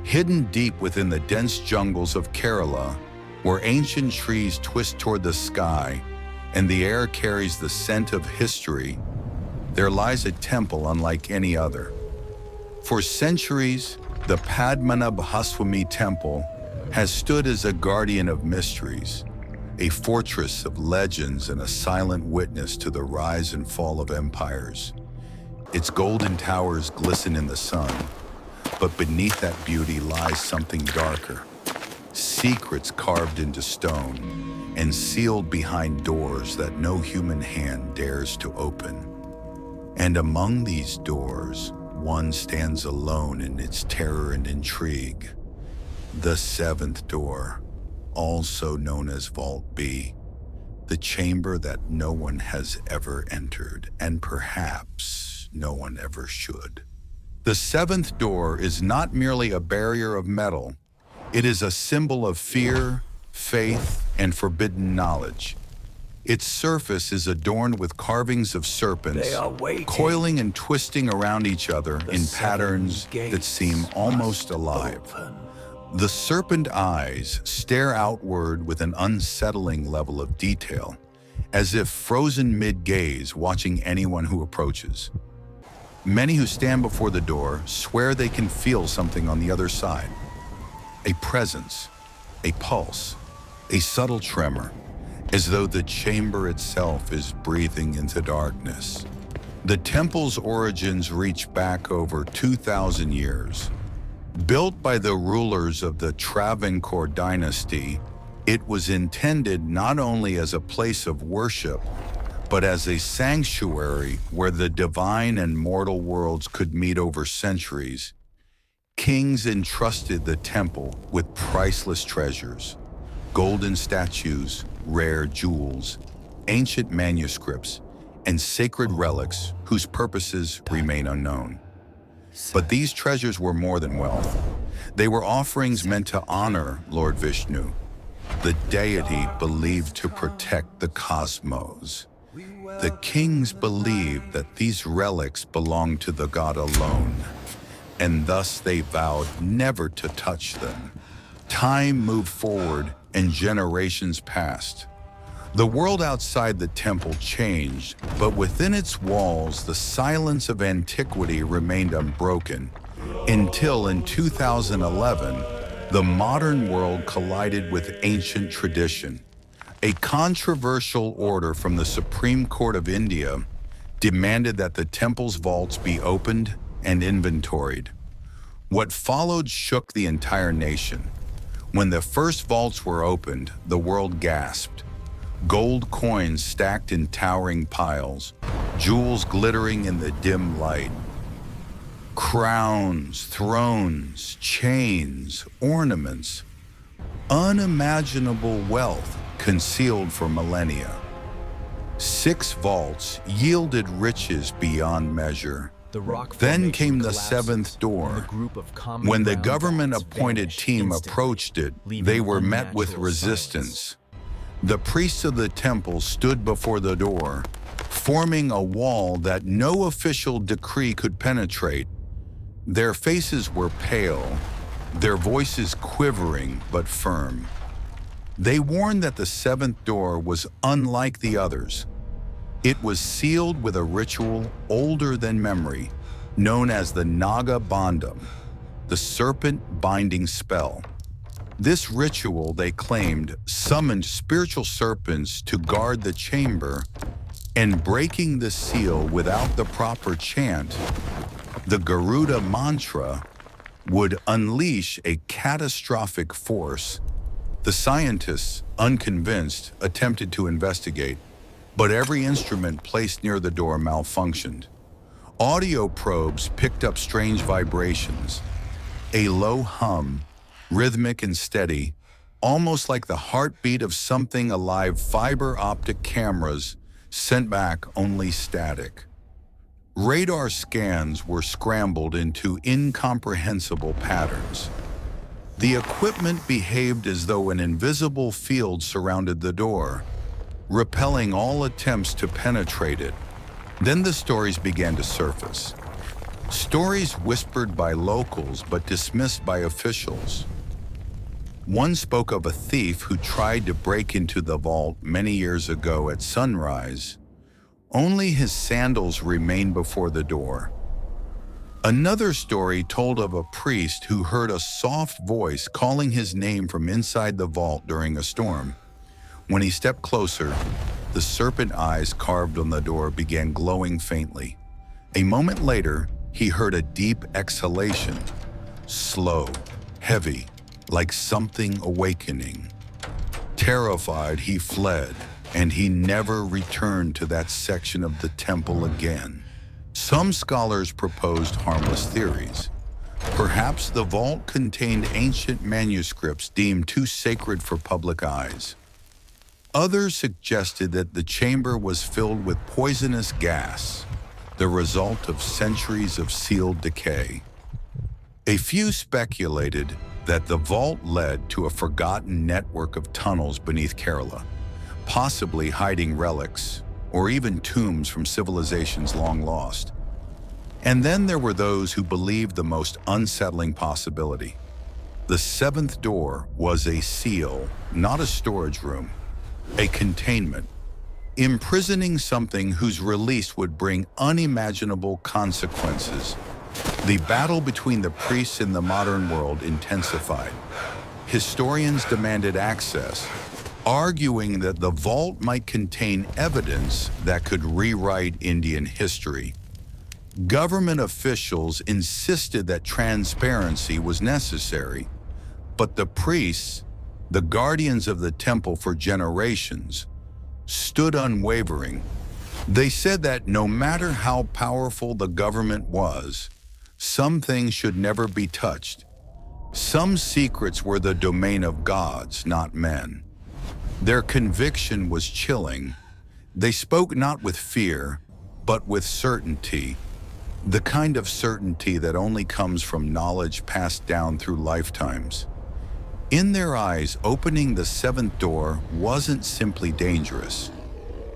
Hidden deep within the dense jungles of Kerala, where ancient trees twist toward the sky and the air carries the scent of history, there lies a temple unlike any other. For centuries, the Padmanabhaswamy Temple has stood as a guardian of mysteries, a fortress of legends and a silent witness to the rise and fall of empires. Its golden towers glisten in the sun, but beneath that beauty lies something darker. Secrets carved into stone and sealed behind doors that no human hand dares to open. And among these doors, one stands alone in its terror and intrigue. The seventh door, also known as Vault B, the chamber that no one has ever entered, and perhaps no one ever should. The seventh door is not merely a barrier of metal. It is a symbol of fear, faith, and forbidden knowledge. Its surface is adorned with carvings of serpents, coiling and twisting around each other in patterns that seem almost alive. The serpent eyes stare outward with an unsettling level of detail, as if frozen mid-gaze watching anyone who approaches. Many who stand before the door swear they can feel something on the other side. A presence, a pulse, a subtle tremor, as though the chamber itself is breathing into darkness. The temple's origins reach back over 2,000 years. Built by the rulers of the Travancore dynasty, it was intended not only as a place of worship, but as a sanctuary where the divine and mortal worlds could meet over centuries. Kings entrusted the temple with priceless treasures, golden statues, rare jewels, ancient manuscripts, and sacred relics whose purposes remain unknown. But these treasures were more than wealth. They were offerings meant to honor Lord Vishnu, the deity believed to protect the cosmos. The kings believed that these relics belonged to the god alone, and thus they vowed never to touch them. Time moved forward and generations passed. The world outside the temple changed, but within its walls, the silence of antiquity remained unbroken, until in 2011, the modern world collided with ancient tradition. A controversial order from the Supreme Court of India demanded that the temple's vaults be opened and inventoried. What followed shook the entire nation. When the first vaults were opened, the world gasped. Gold coins stacked in towering piles, jewels glittering in the dim light. Crowns, thrones, chains, ornaments, unimaginable wealth concealed for millennia. 6 vaults yielded riches beyond measure. Then came the 7th door. When the government-appointed team approached it, they were met with resistance. The priests of the temple stood before the door, forming a wall that no official decree could penetrate. Their faces were pale, their voices quivering but firm. They warned that the 7th door was unlike the others. It was sealed with a ritual older than memory, known as the Naga Bandham, the serpent binding spell. This ritual, they claimed, summoned spiritual serpents to guard the chamber, and breaking the seal without the proper chant, the Garuda mantra, would unleash a catastrophic force. The scientists, unconvinced, attempted to investigate, but every instrument placed near the door malfunctioned. Audio probes picked up strange vibrations, a low hum, rhythmic and steady, almost like the heartbeat of something alive. Fiber optic cameras sent back only static. Radar scans were scrambled into incomprehensible patterns. The equipment behaved as though an invisible field surrounded the door, repelling all attempts to penetrate it. Then the stories began to surface. Stories whispered by locals but dismissed by officials. One spoke of a thief who tried to break into the vault many years ago at sunrise. Only his sandals remained before the door. Another story told of a priest who heard a soft voice calling his name from inside the vault during a storm. When he stepped closer, the serpent eyes carved on the door began glowing faintly. A moment later, he heard a deep exhalation, slow, heavy, like something awakening. Terrified, he fled, and he never returned to that section of the temple again. Some scholars proposed harmless theories. Perhaps the vault contained ancient manuscripts deemed too sacred for public eyes. Others suggested that the chamber was filled with poisonous gas, the result of centuries of sealed decay. A few speculated that the vault led to a forgotten network of tunnels beneath Kerala, possibly hiding relics or even tombs from civilizations long lost. And then there were those who believed the most unsettling possibility. The seventh door was a seal, not a storage room, a containment, imprisoning something whose release would bring unimaginable consequences. The battle between the priests in the modern world intensified. Historians demanded access, arguing that the vault might contain evidence that could rewrite Indian history. Government officials insisted that transparency was necessary, but the priests, the guardians of the temple for generations, stood unwavering. They said that no matter how powerful the government was, some things should never be touched. Some secrets were the domain of gods, not men. Their conviction was chilling. They spoke not with fear, but with certainty, the kind of certainty that only comes from knowledge passed down through lifetimes. In their eyes, opening the seventh door wasn't simply dangerous.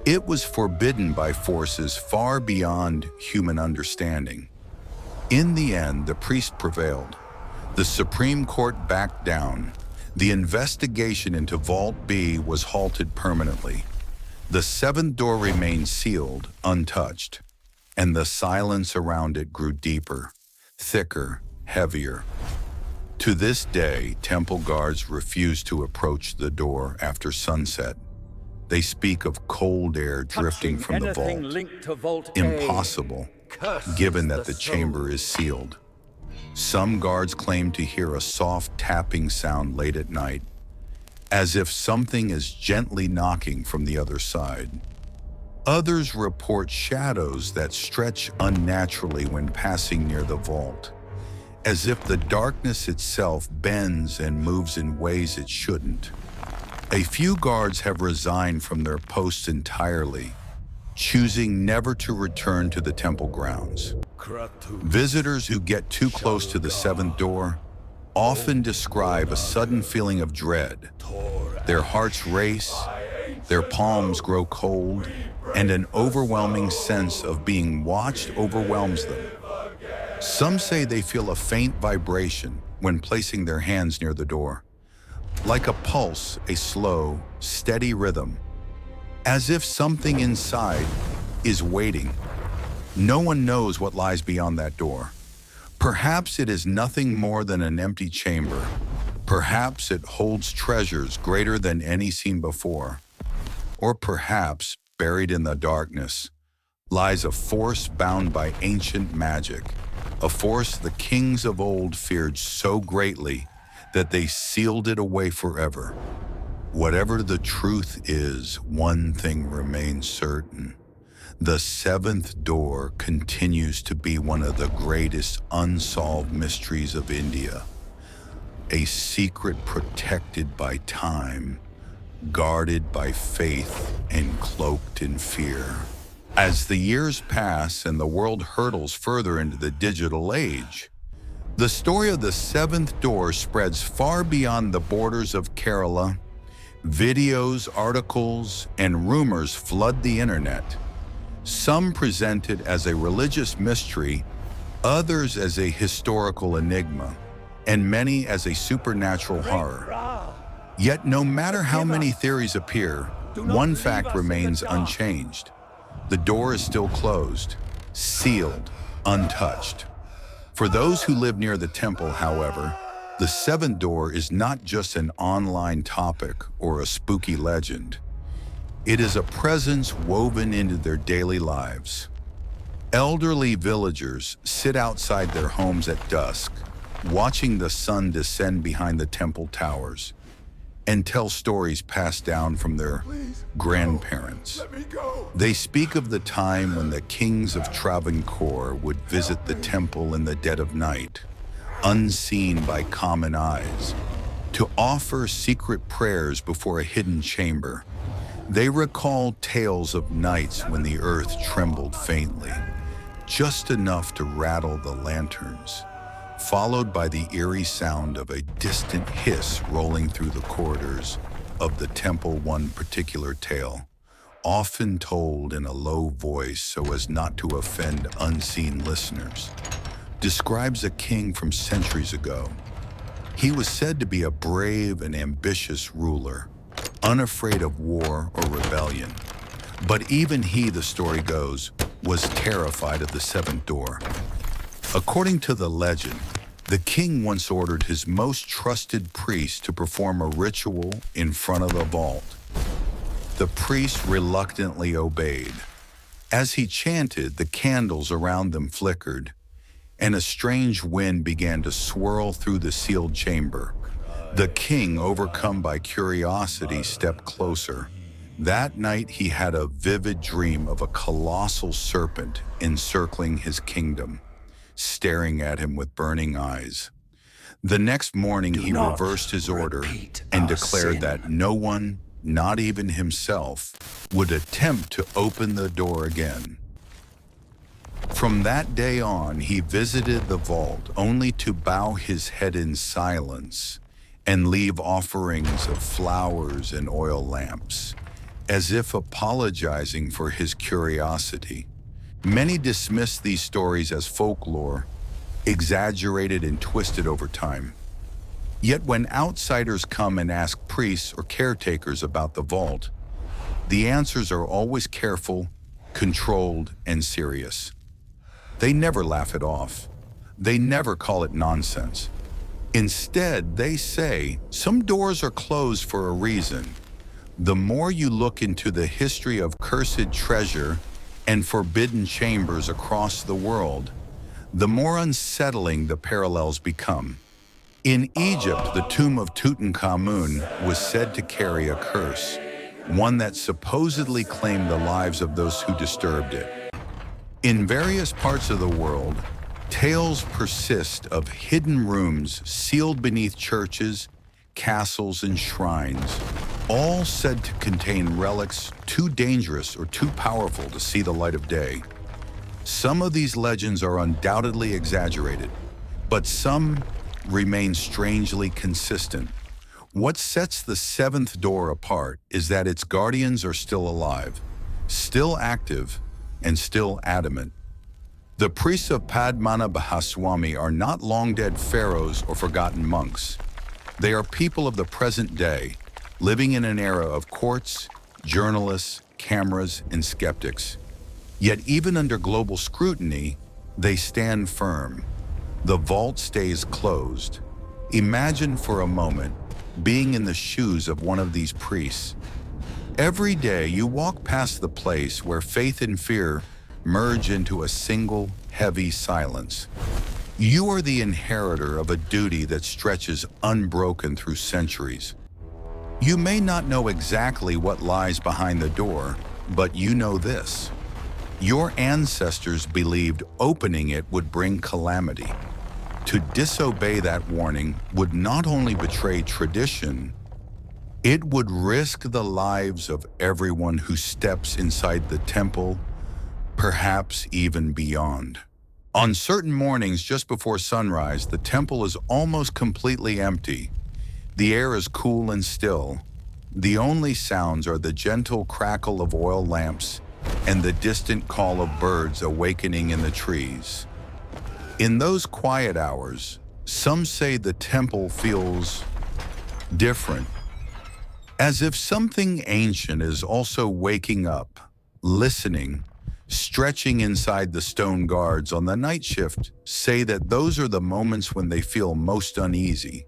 It was forbidden by forces far beyond human understanding. In the end, the priest prevailed. The Supreme Court backed down. The investigation into Vault B was halted permanently. The seventh door remained sealed, untouched, and the silence around it grew deeper, thicker, heavier. To this day, temple guards refuse to approach the door after sunset. They speak of cold air drifting from the vault. Impossible, given that the chamber is sealed. Some guards claim to hear a soft tapping sound late at night, as if something is gently knocking from the other side. Others report shadows that stretch unnaturally when passing near the vault, as if the darkness itself bends and moves in ways it shouldn't. A few guards have resigned from their posts entirely, choosing never to return to the temple grounds. Visitors who get too close to the seventh door often describe a sudden feeling of dread. Their hearts race, their palms grow cold, and an overwhelming sense of being watched overwhelms them. Some say they feel a faint vibration when placing their hands near the door, like a pulse, a slow, steady rhythm, as if something inside is waiting. No one knows what lies beyond that door. Perhaps it is nothing more than an empty chamber. Perhaps it holds treasures greater than any seen before. Or perhaps, buried in the darkness, lies a force bound by ancient magic, a force the kings of old feared so greatly that they sealed it away forever. Whatever the truth is, one thing remains certain. The seventh door continues to be one of the greatest unsolved mysteries of India. A secret protected by time, guarded by faith, and cloaked in fear. As the years pass and the world hurtles further into the digital age, the story of the seventh door spreads far beyond the borders of Kerala. Videos, articles, and rumors flood the internet. Some present it as a religious mystery, others as a historical enigma, and many as a supernatural horror. Yet no matter how many theories appear, one fact remains unchanged. The door is still closed, sealed, untouched. For those who live near the temple, however, the seventh door is not just an online topic or a spooky legend. It is a presence woven into their daily lives. Elderly villagers sit outside their homes at dusk, watching the sun descend behind the temple towers, and tell stories passed down from their grandparents. They speak of the time when the kings of Travancore would visit the temple in the dead of night, unseen by common eyes, to offer secret prayers before a hidden chamber. They recall tales of nights when the earth trembled faintly, just enough to rattle the lanterns, followed by the eerie sound of a distant hiss rolling through the corridors of the temple. One particular tale, often told in a low voice so as not to offend unseen listeners, describes a king from centuries ago. He was said to be a brave and ambitious ruler, unafraid of war or rebellion. But even he, the story goes, was terrified of the seventh door. According to the legend, the king once ordered his most trusted priest to perform a ritual in front of the vault. The priest reluctantly obeyed. As he chanted, the candles around them flickered, and a strange wind began to swirl through the sealed chamber. The king, overcome by curiosity, stepped closer. That night, he had a vivid dream of a colossal serpent encircling his kingdom, staring at him with burning eyes. The next morning, he reversed his order and declared that no one, not even himself, would attempt to open the door again. From that day on, he visited the vault only to bow his head in silence and leave offerings of flowers and oil lamps, as if apologizing for his curiosity. Many dismiss these stories as folklore, exaggerated and twisted over time. Yet when outsiders come and ask priests or caretakers about the vault, the answers are always careful, controlled, and serious. They never laugh it off. They never call it nonsense. Instead, they say, some doors are closed for a reason. The more you look into the history of cursed treasure and forbidden chambers across the world, the more unsettling the parallels become. In Egypt, the tomb of Tutankhamun was said to carry a curse, one that supposedly claimed the lives of those who disturbed it. In various parts of the world, tales persist of hidden rooms sealed beneath churches, castles, and shrines, all said to contain relics too dangerous or too powerful to see the light of day. Some of these legends are undoubtedly exaggerated, but some remain strangely consistent. What sets the seventh door apart is that its guardians are still alive, still active, and still adamant. The priests of Padmanabhaswamy are not long-dead pharaohs or forgotten monks. They are people of the present day, living in an era of courts, journalists, cameras, and skeptics. Yet even under global scrutiny, they stand firm. The vault stays closed. Imagine for a moment being in the shoes of one of these priests. Every day you walk past the place where faith and fear merge into a single, heavy silence. You are the inheritor of a duty that stretches unbroken through centuries. You may not know exactly what lies behind the door, but you know this. Your ancestors believed opening it would bring calamity. To disobey that warning would not only betray tradition, it would risk the lives of everyone who steps inside the temple, perhaps even beyond. On certain mornings just before sunrise, the temple is almost completely empty. The air is cool and still. The only sounds are the gentle crackle of oil lamps and the distant call of birds awakening in the trees. In those quiet hours, some say the temple feels different, as if something ancient is also waking up, listening, stretching inside the stone. Guards on the night shift say that those are the moments when they feel most uneasy.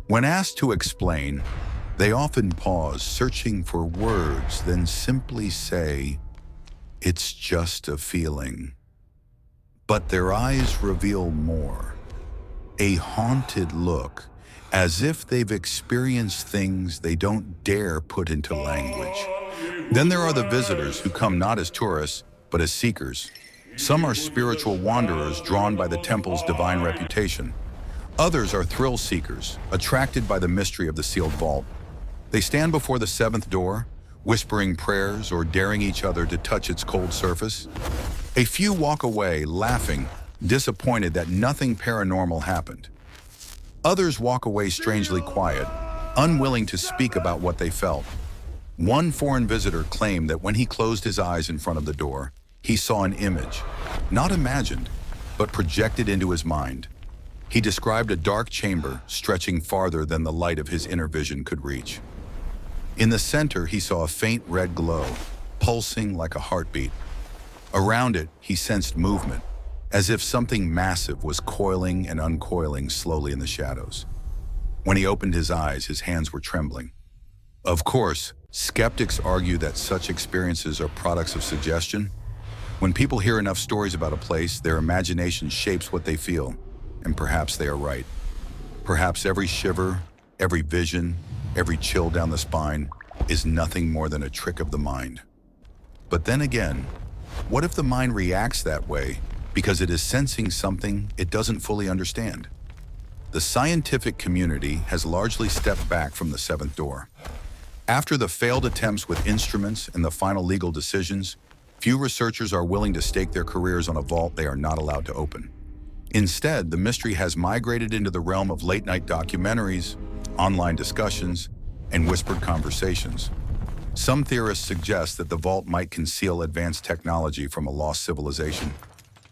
When asked to explain, they often pause, searching for words, then simply say, "It's just a feeling." But their eyes reveal more. A haunted look, as if they've experienced things they don't dare put into language. Then there are the visitors who come not as tourists, but as seekers. Some are spiritual wanderers drawn by the temple's divine reputation. Others are thrill seekers, attracted by the mystery of the sealed vault. They stand before the seventh door, whispering prayers or daring each other to touch its cold surface. A few walk away, laughing, disappointed that nothing paranormal happened. Others walk away strangely quiet, unwilling to speak about what they felt. One foreign visitor claimed that when he closed his eyes in front of the door, he saw an image, not imagined, but projected into his mind. He described a dark chamber stretching farther than the light of his inner vision could reach. In the center, he saw a faint red glow, pulsing like a heartbeat. Around it, he sensed movement, as if something massive was coiling and uncoiling slowly in the shadows. When he opened his eyes, his hands were trembling. Of course, skeptics argue that such experiences are products of suggestion. When people hear enough stories about a place, their imagination shapes what they feel, and perhaps they are right. Perhaps every shiver, every vision, every chill down the spine is nothing more than a trick of the mind. But then again, what if the mind reacts that way because it is sensing something it doesn't fully understand? The scientific community has largely stepped back from the seventh door. After the failed attempts with instruments and the final legal decisions, few researchers are willing to stake their careers on a vault they are not allowed to open. Instead, the mystery has migrated into the realm of late-night documentaries, online discussions, and whispered conversations. Some theorists suggest that the vault might conceal advanced technology from a lost civilization,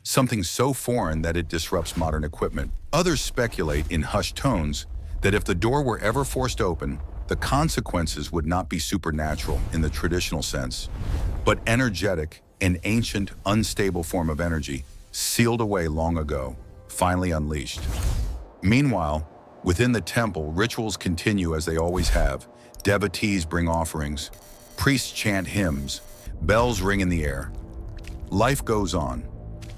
something so foreign that it disrupts modern equipment. Others speculate in hushed tones that if the door were ever forced open, the consequences would not be supernatural in the traditional sense, but energetic, an ancient, unstable form of energy, sealed away long ago, finally unleashed. Meanwhile, within the temple, rituals continue as they always have. Devotees bring offerings, priests chant hymns, bells ring in the air. Life goes on,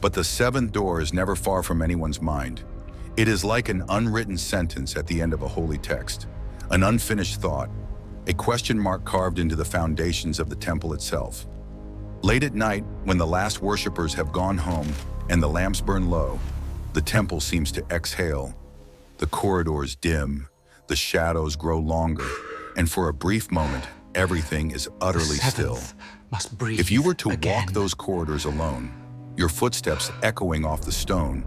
but the seventh door is never far from anyone's mind. It is like an unwritten sentence at the end of a holy text, an unfinished thought, a question mark carved into the foundations of the temple itself. Late at night, when the last worshippers have gone home and the lamps burn low, the temple seems to exhale. The corridors dim, the shadows grow longer, and for a brief moment, everything is utterly still. Must breathe If you were to again. walk those corridors alone, your footsteps echoing off the stone,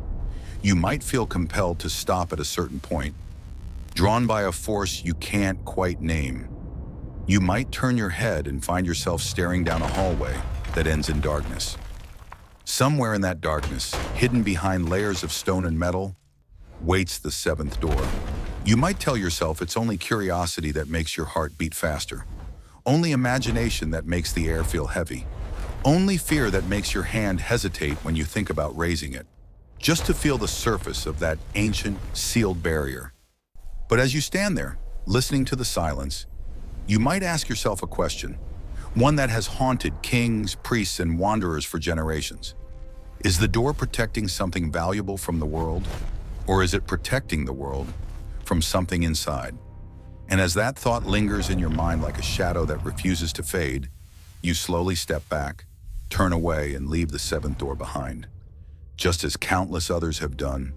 you might feel compelled to stop at a certain point, drawn by a force you can't quite name. You might turn your head and find yourself staring down a hallway that ends in darkness. Somewhere in that darkness, hidden behind layers of stone and metal, waits the seventh door. You might tell yourself it's only curiosity that makes your heart beat faster, only imagination that makes the air feel heavy, only fear that makes your hand hesitate when you think about raising it, just to feel the surface of that ancient, sealed barrier. But as you stand there, listening to the silence, you might ask yourself a question, one that has haunted kings, priests, and wanderers for generations. Is the door protecting something valuable from the world, or is it protecting the world from something inside? And as that thought lingers in your mind like a shadow that refuses to fade, you slowly step back, turn away, and leave the seventh door behind, just as countless others have done,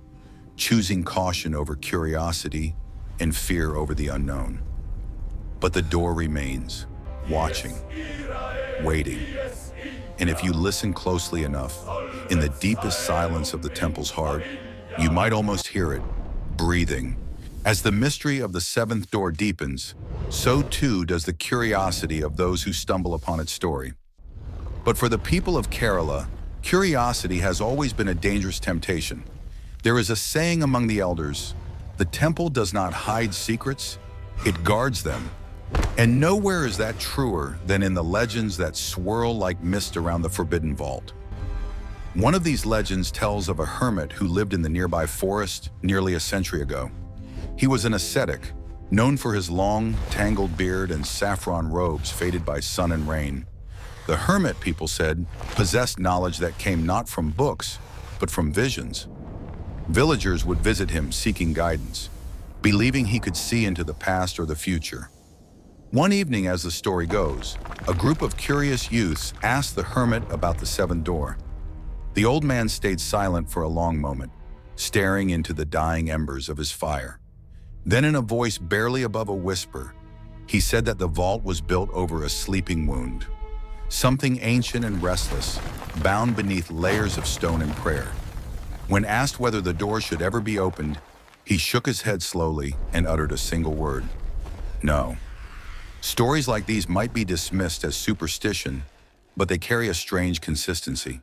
choosing caution over curiosity and fear over the unknown. But the door remains, watching, waiting. And if you listen closely enough, in the deepest silence of the temple's heart, you might almost hear it, breathing. As the mystery of the seventh door deepens, so too does the curiosity of those who stumble upon its story. But for the people of Kerala, curiosity has always been a dangerous temptation. There is a saying among the elders, the temple does not hide secrets, it guards them. And nowhere is that truer than in the legends that swirl like mist around the Forbidden Vault. One of these legends tells of a hermit who lived in the nearby forest nearly a century ago. He was an ascetic, known for his long, tangled beard and saffron robes faded by sun and rain. The hermit, people said, possessed knowledge that came not from books, but from visions. Villagers would visit him seeking guidance, believing he could see into the past or the future. One evening, as the story goes, a group of curious youths asked the hermit about the seventh door. The old man stayed silent for a long moment, staring into the dying embers of his fire. Then, in a voice barely above a whisper, he said that the vault was built over a sleeping wound, something ancient and restless, bound beneath layers of stone and prayer. When asked whether the door should ever be opened, he shook his head slowly and uttered a single word: no. Stories like these might be dismissed as superstition, but they carry a strange consistency.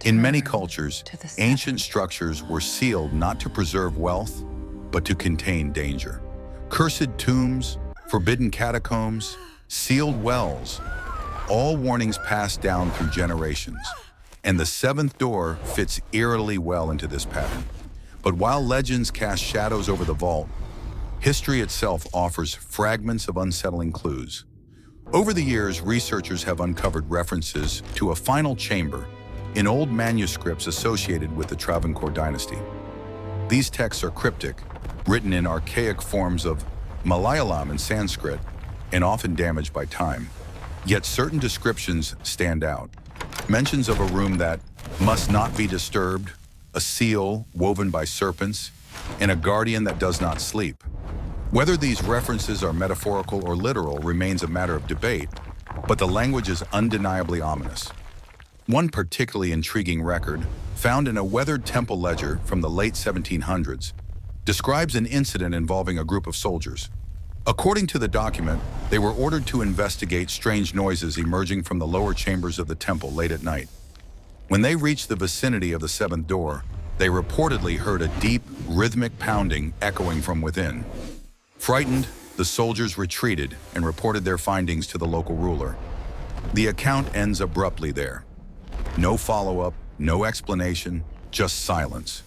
In many cultures, ancient structures were sealed not to preserve wealth, but to contain danger. Cursed tombs, forbidden catacombs, sealed wells, all warnings passed down through generations. And the seventh door fits eerily well into this pattern. But while legends cast shadows over the vault, history itself offers fragments of unsettling clues. Over the years, researchers have uncovered references to a final chamber in old manuscripts associated with the Travancore dynasty. These texts are cryptic, written in archaic forms of Malayalam and Sanskrit, and often damaged by time. Yet certain descriptions stand out. Mentions of a room that must not be disturbed, a seal woven by serpents, and a guardian that does not sleep. Whether these references are metaphorical or literal remains a matter of debate, but the language is undeniably ominous. One particularly intriguing record, found in a weathered temple ledger from the late 1700s, describes an incident involving a group of soldiers. According to the document, they were ordered to investigate strange noises emerging from the lower chambers of the temple late at night. When they reached the vicinity of the seventh door, they reportedly heard a deep, rhythmic pounding echoing from within. Frightened, the soldiers retreated and reported their findings to the local ruler. The account ends abruptly there. No follow-up, no explanation, just silence.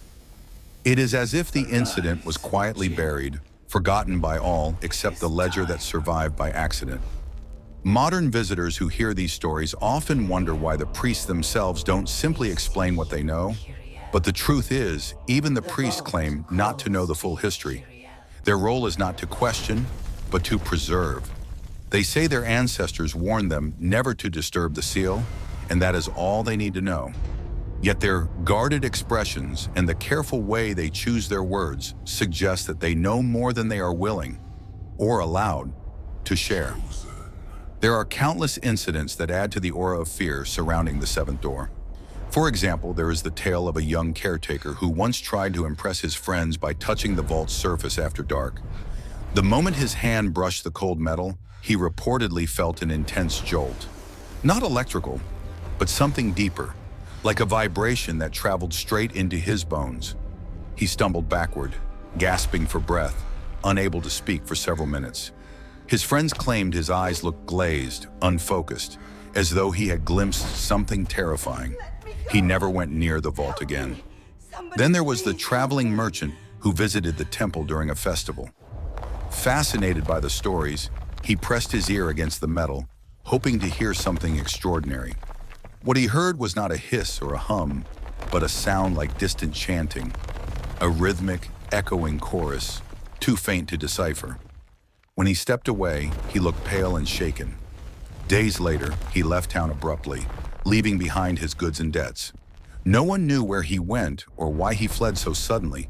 It is as if the incident was quietly buried, forgotten by all except the ledger that survived by accident. Modern visitors who hear these stories often wonder why the priests themselves don't simply explain what they know. But the truth is, even the priests claim not to know the full history. Their role is not to question, but to preserve. They say their ancestors warned them never to disturb the seal, and that is all they need to know. Yet their guarded expressions and the careful way they choose their words suggest that they know more than they are willing, or allowed, to share. There are countless incidents that add to the aura of fear surrounding the seventh door. For example, there is the tale of a young caretaker who once tried to impress his friends by touching the vault's surface after dark. The moment his hand brushed the cold metal, he reportedly felt an intense jolt. Not electrical, but something deeper, like a vibration that traveled straight into his bones. He stumbled backward, gasping for breath, unable to speak for several minutes. His friends claimed his eyes looked glazed, unfocused, as though he had glimpsed something terrifying. He never went near the vault again. Then there was the traveling merchant who visited the temple during a festival. Fascinated by the stories, he pressed his ear against the metal, hoping to hear something extraordinary. What he heard was not a hiss or a hum, but a sound like distant chanting, a rhythmic, echoing chorus, too faint to decipher. When he stepped away, he looked pale and shaken. Days later, he left town abruptly, leaving behind his goods and debts. No one knew where he went or why he fled so suddenly.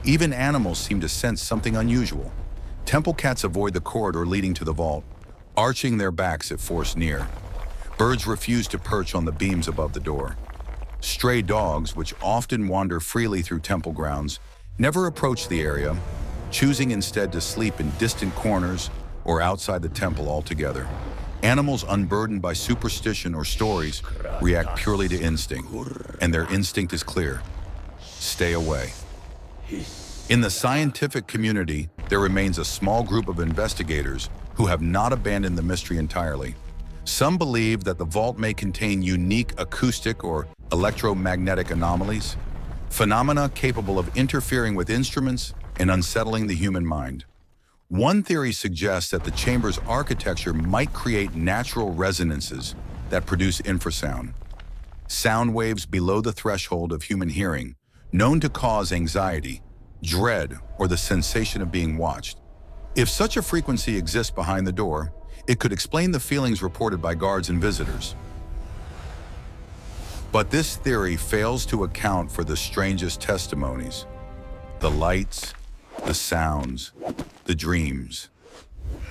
Even animals seemed to sense something unusual. Temple cats avoid the corridor leading to the vault, arching their backs if forced near. Birds refuse to perch on the beams above the door. Stray dogs, which often wander freely through temple grounds, never approach the area, choosing instead to sleep in distant corners or outside the temple altogether. Animals unburdened by superstition or stories react purely to instinct, and their instinct is clear: stay away. In the scientific community, there remains a small group of investigators who have not abandoned the mystery entirely. Some believe that the vault may contain unique acoustic or electromagnetic anomalies, phenomena capable of interfering with instruments and unsettling the human mind. One theory suggests that the chamber's architecture might create natural resonances that produce infrasound, sound waves below the threshold of human hearing, known to cause anxiety, dread, or the sensation of being watched. If such a frequency exists behind the door, it could explain the feelings reported by guards and visitors. But this theory fails to account for the strangest testimonies: the lights, the sounds, the dreams.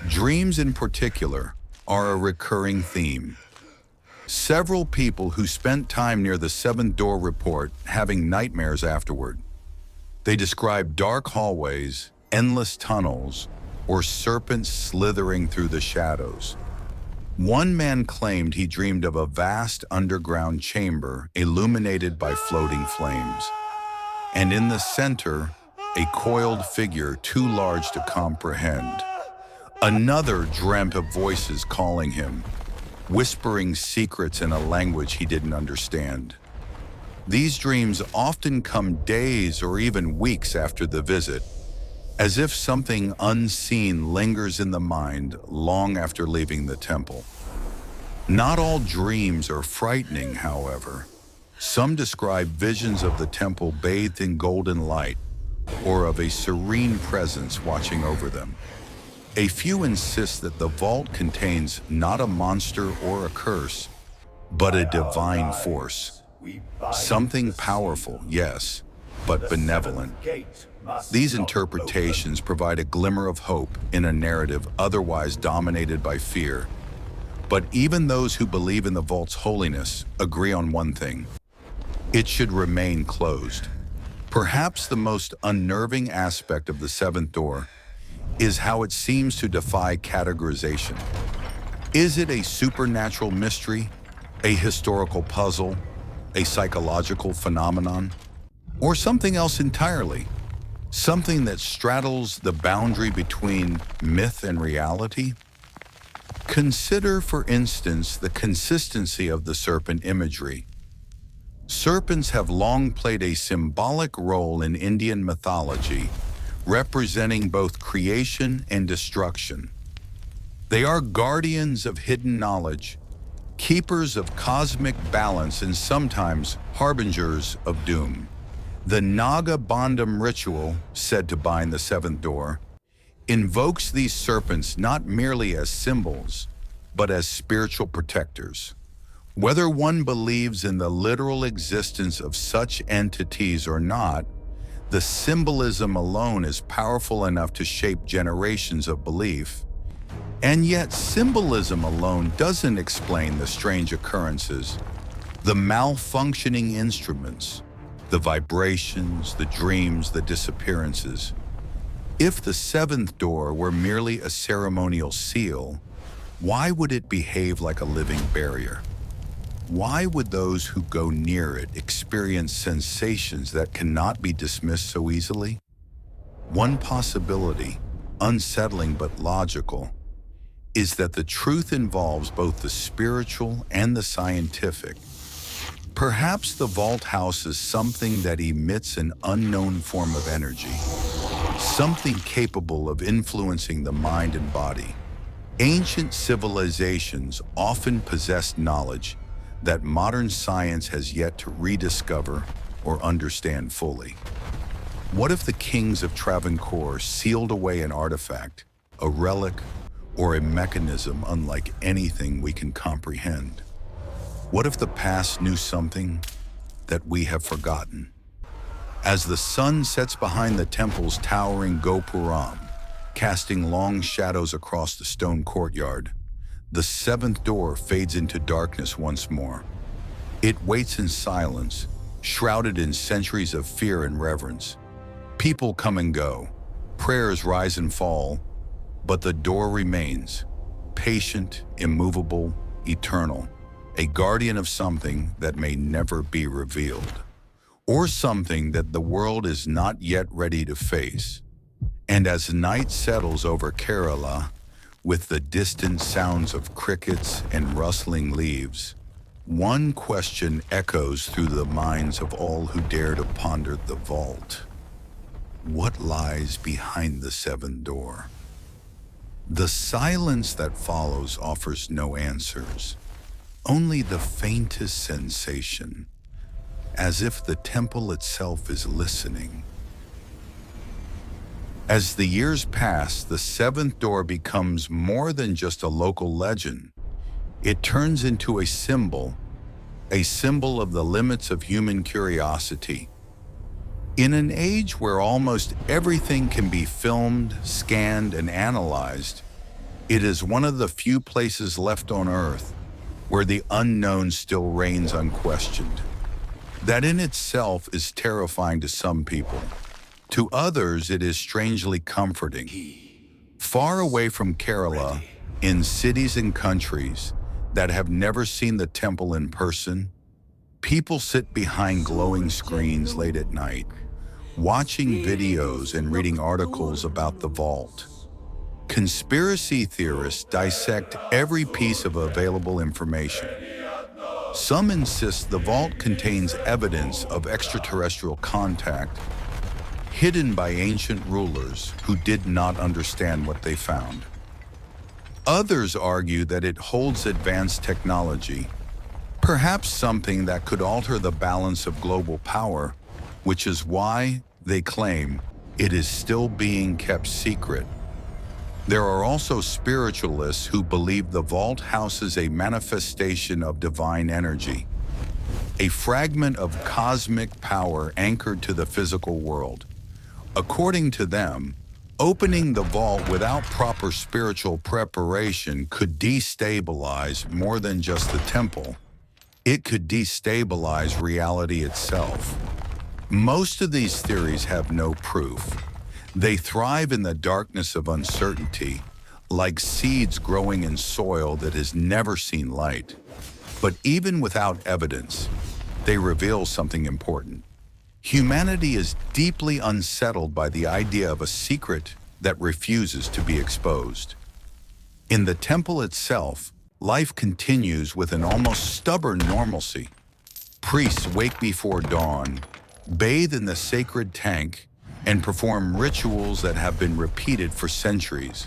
Dreams in particular are a recurring theme. Several people who spent time near the seventh door report having nightmares afterward. They describe dark hallways, endless tunnels, or serpents slithering through the shadows. One man claimed he dreamed of a vast underground chamber illuminated by floating flames, and in the center, a coiled figure too large to comprehend. Another dreamt of voices calling him, whispering secrets in a language he didn't understand. These dreams often come days or even weeks after the visit, as if something unseen lingers in the mind long after leaving the temple. Not all dreams are frightening, however. Some describe visions of the temple bathed in golden light, or of a serene presence watching over them. A few insist that the vault contains not a monster or a curse, but a divine force. Something powerful, yes, but benevolent. These interpretations provide a glimmer of hope in a narrative otherwise dominated by fear. But even those who believe in the vault's holiness agree on one thing: it should remain closed. Perhaps the most unnerving aspect of the seventh door is how it seems to defy categorization. Is it a supernatural mystery, a historical puzzle, a psychological phenomenon, or something else entirely? Something that straddles the boundary between myth and reality? Consider, for instance, the consistency of the serpent imagery. Serpents have long played a symbolic role in Indian mythology, representing both creation and destruction. They are guardians of hidden knowledge, keepers of cosmic balance, and sometimes harbingers of doom. The Naga Bandham ritual, said to bind the seventh door, invokes these serpents not merely as symbols, but as spiritual protectors. Whether one believes in the literal existence of such entities or not, the symbolism alone is powerful enough to shape generations of belief. And yet, symbolism alone doesn't explain the strange occurrences, the malfunctioning instruments, the vibrations, the dreams, the disappearances. If the seventh door were merely a ceremonial seal, why would it behave like a living barrier? Why would those who go near it experience sensations that cannot be dismissed so easily? One possibility, unsettling but logical, is that the truth involves both the spiritual and the scientific. Perhaps the vault houses something that emits an unknown form of energy, something capable of influencing the mind and body. Ancient civilizations often possessed knowledge that modern science has yet to rediscover or understand fully. What if the kings of Travancore sealed away an artifact, a relic, or a mechanism unlike anything we can comprehend? What if the past knew something that we have forgotten? As the sun sets behind the temple's towering gopuram, casting long shadows across the stone courtyard, the seventh door fades into darkness once more. It waits in silence, shrouded in centuries of fear and reverence. People come and go, prayers rise and fall, but the door remains, patient, immovable, eternal, a guardian of something that may never be revealed. or something that the world is not yet ready to face. And as night settles over Kerala, with the distant sounds of crickets and rustling leaves, one question echoes through the minds of all who dare to ponder the vault. What lies behind the seventh door? The silence that follows offers no answers, only the faintest sensation, as if the temple itself is listening. As the years pass, the seventh door becomes more than just a local legend. It turns into a symbol of the limits of human curiosity. In an age where almost everything can be filmed, scanned, and analyzed, it is one of the few places left on Earth where the unknown still reigns unquestioned. That in itself is terrifying to some people. To others, it is strangely comforting. Far away from Kerala, in cities and countries that have never seen the temple in person, people sit behind glowing screens late at night, watching videos and reading articles about the vault. Conspiracy theorists dissect every piece of available information. Some insist the vault contains evidence of extraterrestrial contact, hidden by ancient rulers who did not understand what they found. Others argue that it holds advanced technology, perhaps something that could alter the balance of global power, which is why they claim it is still being kept secret. There are also spiritualists who believe the vault houses a manifestation of divine energy, a fragment of cosmic power anchored to the physical world. According to them, opening the vault without proper spiritual preparation could destabilize more than just the temple. It could destabilize reality itself. Most of these theories have no proof. They thrive in the darkness of uncertainty, like seeds growing in soil that has never seen light. But even without evidence, they reveal something important. Humanity is deeply unsettled by the idea of a secret that refuses to be exposed. In the temple itself, life continues with an almost stubborn normalcy. Priests wake before dawn, bathe in the sacred tank, and perform rituals that have been repeated for centuries.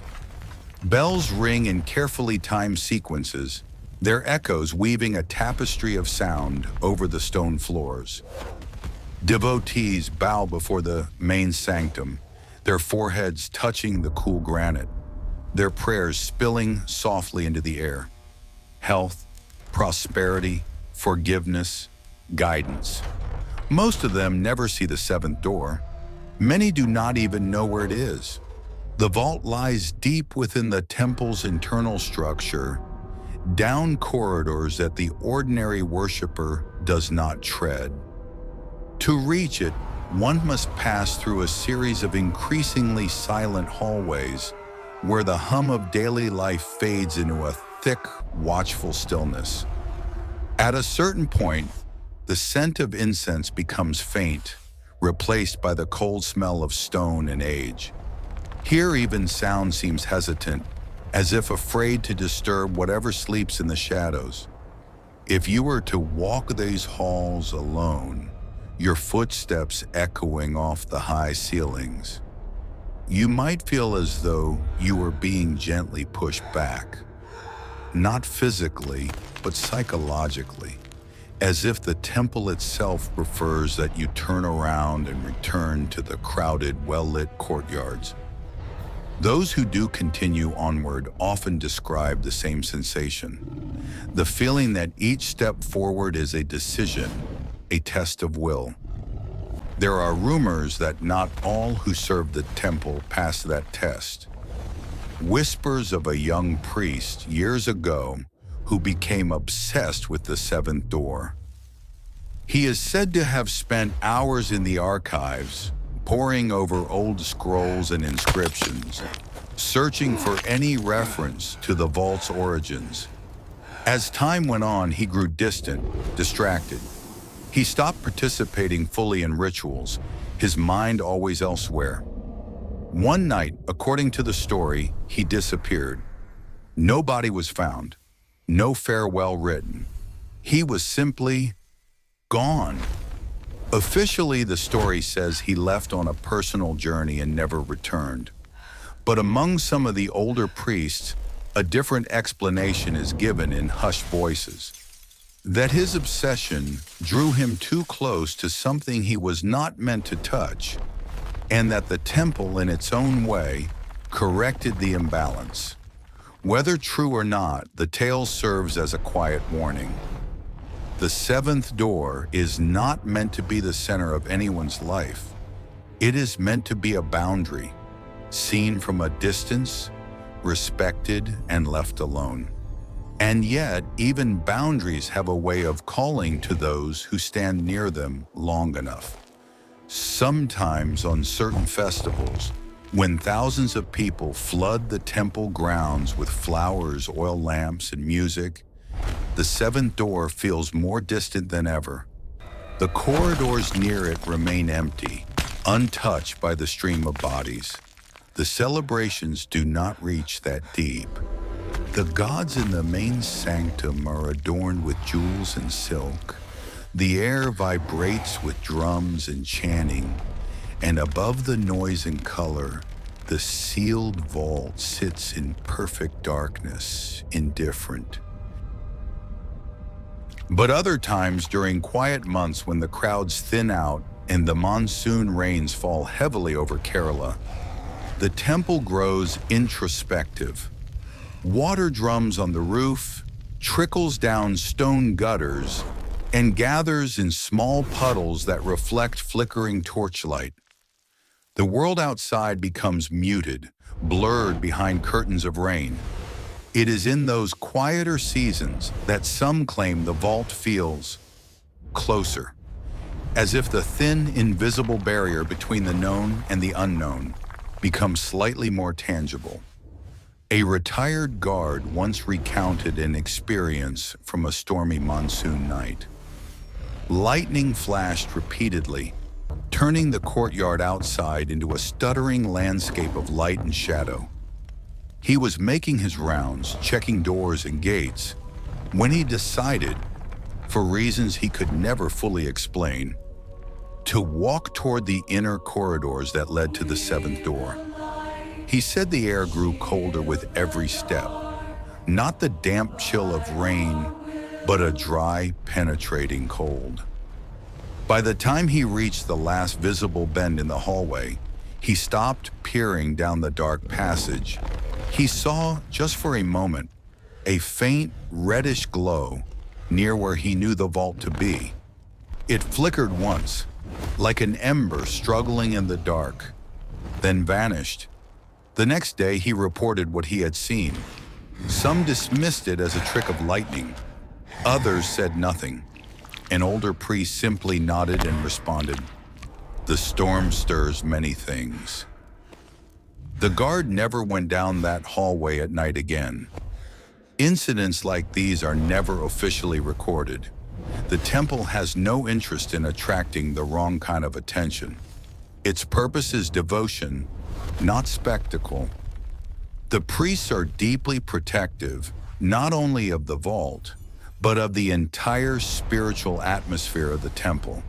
Bells ring in carefully timed sequences, their echoes weaving a tapestry of sound over the stone floors. Devotees bow before the main sanctum, their foreheads touching the cool granite, their prayers spilling softly into the air. Health, prosperity, forgiveness, guidance. Most of them never see the seventh door. Many do not even know where it is. The vault lies deep within the temple's internal structure, down corridors that the ordinary worshiper does not tread. To reach it, one must pass through a series of increasingly silent hallways where the hum of daily life fades into a thick, watchful stillness. At a certain point, the scent of incense becomes faint, replaced by the cold smell of stone and age. Here even sound seems hesitant, as if afraid to disturb whatever sleeps in the shadows. If you were to walk these halls alone, your footsteps echoing off the high ceilings, you might feel as though you were being gently pushed back. Not physically, but psychologically, as if the temple itself prefers that you turn around and return to the crowded, well-lit courtyards. Those who do continue onward often describe the same sensation, the feeling that each step forward is a decision, a test of will. There are rumors that not all who serve the temple pass that test. Whispers of a young priest years ago who became obsessed with the seventh door. He is said to have spent hours in the archives, poring over old scrolls and inscriptions, searching for any reference to the vault's origins. As time went on, he grew distant, distracted. He stopped participating fully in rituals, his mind always elsewhere. One night, according to the story, he disappeared. No body was found, no farewell written. He was simply gone. Officially, the story says he left on a personal journey and never returned. But among some of the older priests, a different explanation is given in hushed voices. That his obsession drew him too close to something he was not meant to touch, and that the temple, in its own way, corrected the imbalance. Whether true or not, the tale serves as a quiet warning. The seventh door is not meant to be the center of anyone's life. It is meant to be a boundary, seen from a distance, respected, and left alone. And yet, even boundaries have a way of calling to those who stand near them long enough. Sometimes on certain festivals, when thousands of people flood the temple grounds with flowers, oil lamps, and music, the seventh door feels more distant than ever. The corridors near it remain empty, untouched by the stream of bodies. The celebrations do not reach that deep. The gods in the main sanctum are adorned with jewels and silk. The air vibrates with drums and chanting, and above the noise and color, the sealed vault sits in perfect darkness, indifferent. But other times, during quiet months when the crowds thin out and the monsoon rains fall heavily over Kerala, the temple grows introspective. Water drums on the roof, trickles down stone gutters, and gathers in small puddles that reflect flickering torchlight. The world outside becomes muted, blurred behind curtains of rain. It is in those quieter seasons that some claim the vault feels closer, as if the thin, invisible barrier between the known and the unknown becomes slightly more tangible. A retired guard once recounted an experience from a stormy monsoon night. Lightning flashed repeatedly, turning the courtyard outside into a stuttering landscape of light and shadow. He was making his rounds, checking doors and gates, when he decided, for reasons he could never fully explain, to walk toward the inner corridors that led to the seventh door. He said the air grew colder with every step, not the damp chill of rain, but a dry, penetrating cold. By the time he reached the last visible bend in the hallway, he stopped peering down the dark passage. He saw, just for a moment, a faint reddish glow near where he knew the vault to be. It flickered once, like an ember struggling in the dark, then vanished. The next day, he reported what he had seen. Some dismissed it as a trick of lightning. Others said nothing. An older priest simply nodded and responded, "The storm stirs many things." The guard never went down that hallway at night again. Incidents like these are never officially recorded. The temple has no interest in attracting the wrong kind of attention. Its purpose is devotion, not spectacle. The priests are deeply protective, not only of the vault, but of the entire spiritual atmosphere of the temple.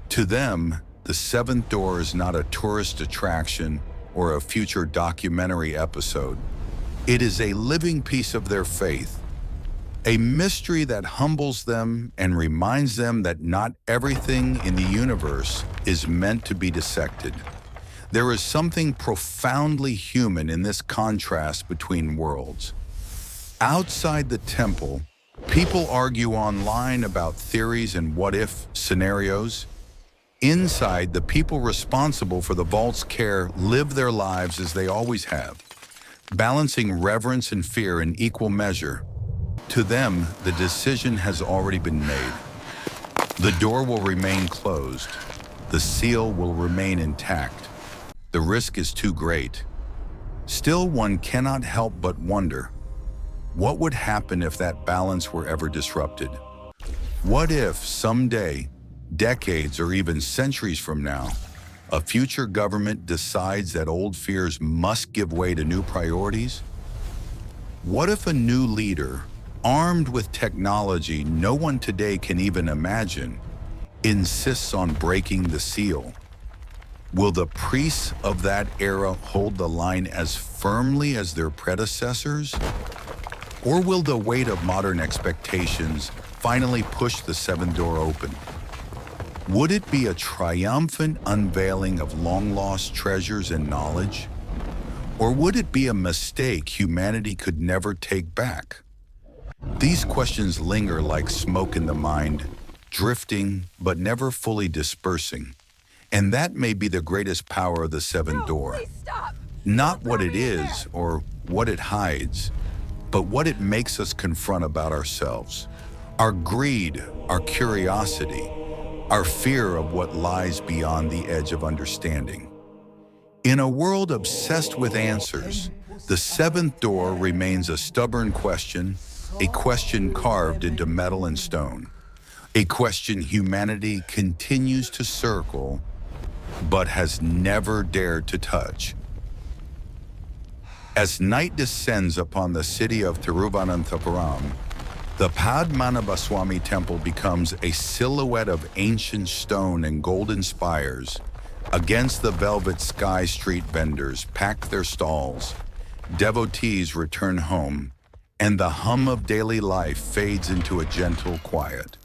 To them, the seventh door is not a tourist attraction or a future documentary episode. It is a living piece of their faith, a mystery that humbles them and reminds them that not everything in the universe is meant to be dissected. There is something profoundly human in this contrast between worlds. Outside the temple, people argue online about theories and what-if scenarios. Inside, the people responsible for the vault's care live their lives as they always have, balancing reverence and fear in equal measure. To them, the decision has already been made. The door will remain closed. The seal will remain intact. The risk is too great. Still, one cannot help but wonder, what would happen if that balance were ever disrupted? What if, someday, decades or even centuries from now, a future government decides that old fears must give way to new priorities? What if a new leader, armed with technology no one today can even imagine, insists on breaking the seal? Will the priests of that era hold the line as firmly as their predecessors? Or will the weight of modern expectations finally push the seventh door open? Would it be a triumphant unveiling of long-lost treasures and knowledge? Or would it be a mistake humanity could never take back? These questions linger like smoke in the mind, drifting but never fully dispersing. And that may be the greatest power of the seventh door. Please stop. Not what it is or what it hides, but what it makes us confront about ourselves. Our greed, our curiosity, our fear of what lies beyond the edge of understanding. In a world obsessed with answers, the seventh door remains a stubborn question, a question carved into metal and stone, a question humanity continues to circle but has never dared to touch. As night descends upon the city of Thiruvananthapuram, the Padmanabhaswamy Temple becomes a silhouette of ancient stone and golden spires. Against the velvet sky, street vendors pack their stalls, devotees return home, and the hum of daily life fades into a gentle quiet.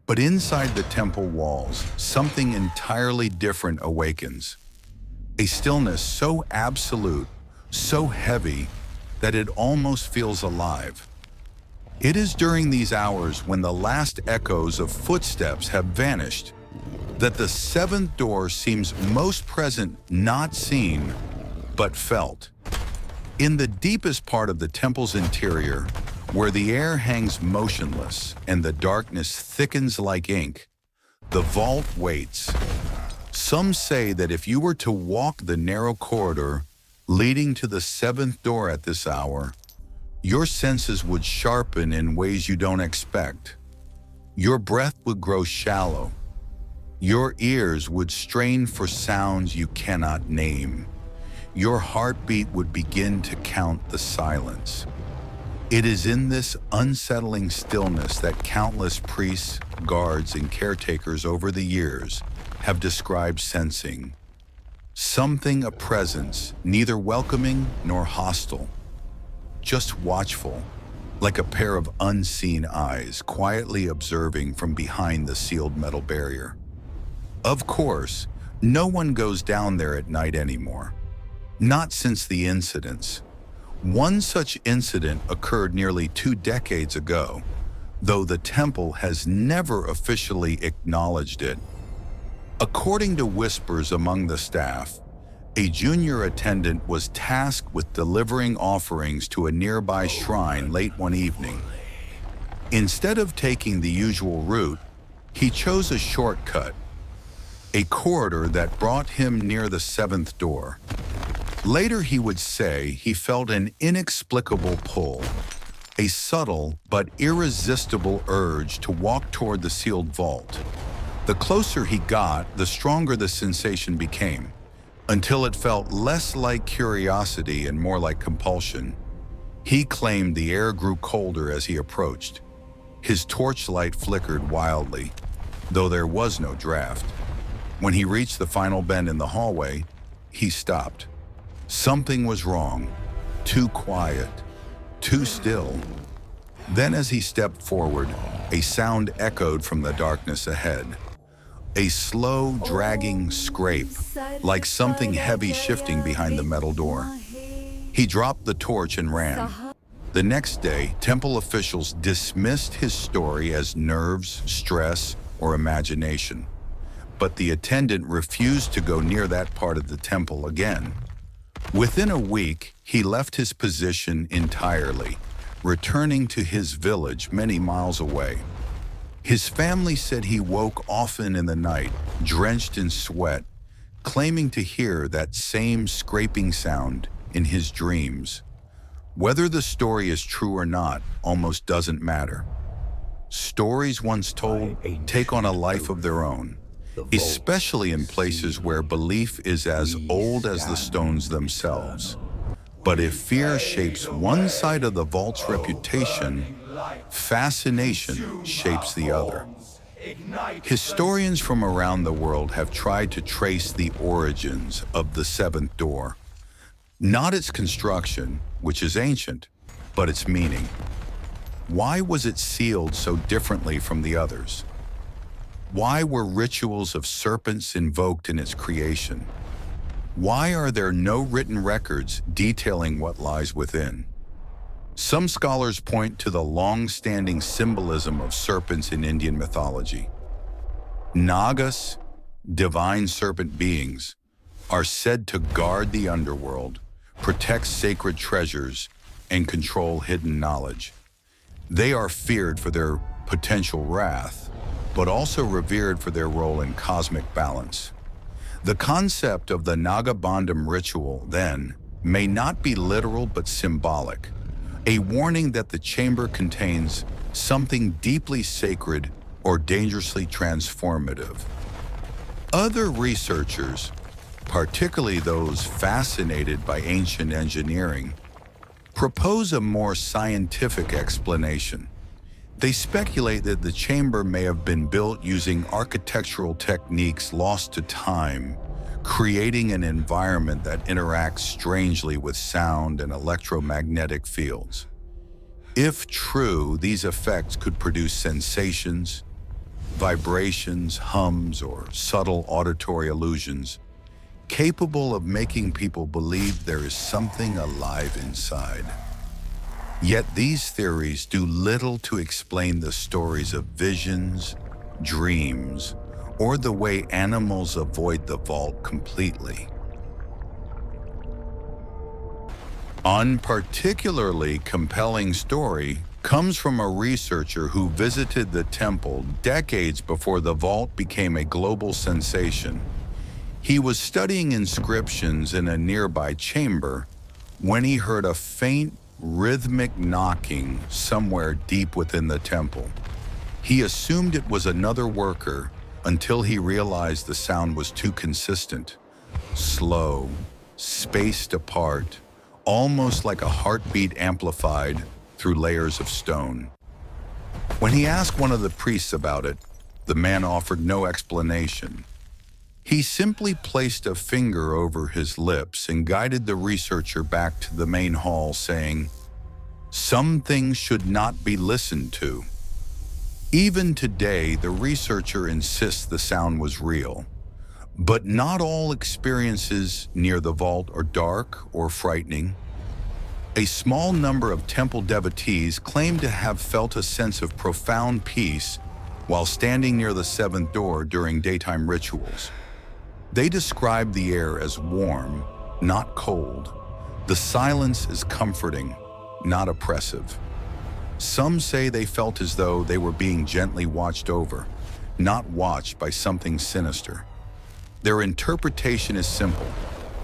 But inside the temple walls, something entirely different awakens. A stillness so absolute, so heavy, that it almost feels alive. It is during these hours when the last echoes of footsteps have vanished that the seventh door seems most present, not seen, but felt. In the deepest part of the temple's interior, where the air hangs motionless and the darkness thickens like ink, the vault waits. Some say that if you were to walk the narrow corridor leading to the seventh door at this hour, your senses would sharpen in ways you don't expect. Your breath would grow shallow. Your ears would strain for sounds you cannot name. Your heartbeat would begin to count the silence. It is in this unsettling stillness that countless priests, guards, and caretakers over the years have described sensing. Something, a presence, neither welcoming nor hostile, just watchful, like a pair of unseen eyes quietly observing from behind the sealed metal barrier. Of course, no one goes down there at night anymore. Not since the incidents. One such incident occurred nearly 2 decades ago, though the temple has never officially acknowledged it. According to whispers among the staff, a junior attendant was tasked with delivering offerings to a nearby shrine late one evening. Instead of taking the usual route, he chose a shortcut, a corridor that brought him near the seventh door. Later he would say he felt an inexplicable pull, a subtle but irresistible urge to walk toward the sealed vault. The closer he got, the stronger the sensation became, until it felt less like curiosity and more like compulsion. He claimed the air grew colder as he approached. His torchlight flickered wildly, though there was no draft. When he reached the final bend in the hallway, he stopped. Something was wrong. Too quiet. Too still. Then as he stepped forward, a sound echoed from the darkness ahead. A slow, dragging scrape, like something heavy shifting behind the metal door. He dropped the torch and ran. The next day, temple officials dismissed his story as nerves, stress, or imagination. But the attendant refused to go near that part of the temple again. Within a week, he left his position entirely, returning to his village many miles away. His family said he woke often in the night, drenched in sweat, claiming to hear that same scraping sound in his dreams. Whether the story is true or not almost doesn't matter. stories once told take on a life of their own, especially in places where belief is as old as the stones themselves. But if fear shapes one side of the vault's reputation, fascination shapes the other. Historians from around the world have tried to trace the origins of the seventh door, not its construction, which is ancient, but its meaning. Why was it sealed so differently from the others? Why were rituals of serpents invoked in its creation? Why are there no written records detailing what lies within? Some scholars point to the long-standing symbolism of serpents in Indian mythology. Nagas, divine serpent beings, are said to guard the underworld, protect sacred treasures, and control hidden knowledge. They are feared for their potential wrath, but also revered for their role in cosmic balance. The concept of the Naga Bandham ritual, then, may not be literal but symbolic, a warning that the chamber contains something deeply sacred or dangerously transformative. Other researchers, particularly those fascinated by ancient engineering, propose a more scientific explanation. They speculate that the chamber may have been built using architectural techniques lost to time, creating an environment that interacts strangely with sound and electromagnetic fields. If true, these effects could produce sensations, vibrations, hums, or subtle auditory illusions, capable of making people believe there is something alive inside. Yet these theories do little to explain the stories of visions, dreams, or the way animals avoid the vault completely. One particularly compelling story comes from a researcher who visited the temple decades before the vault became a global sensation. He was studying inscriptions in a nearby chamber when he heard a faint, rhythmic knocking somewhere deep within the temple. He assumed it was another worker until he realized the sound was too consistent, slow, spaced apart, almost like a heartbeat amplified through layers of stone. When he asked one of the priests about it, the man offered no explanation. He simply placed a finger over his lips and guided the researcher back to the main hall, saying, "Some things should not be listened to." Even today, the researcher insists the sound was real. But not all experiences near the vault are dark or frightening. A small number of temple devotees claim to have felt a sense of profound peace while standing near the seventh door during daytime rituals. They describe the air as warm, not cold. The silence is comforting, not oppressive. Some say they felt as though they were being gently watched over, not watched by something sinister. Their interpretation is simple.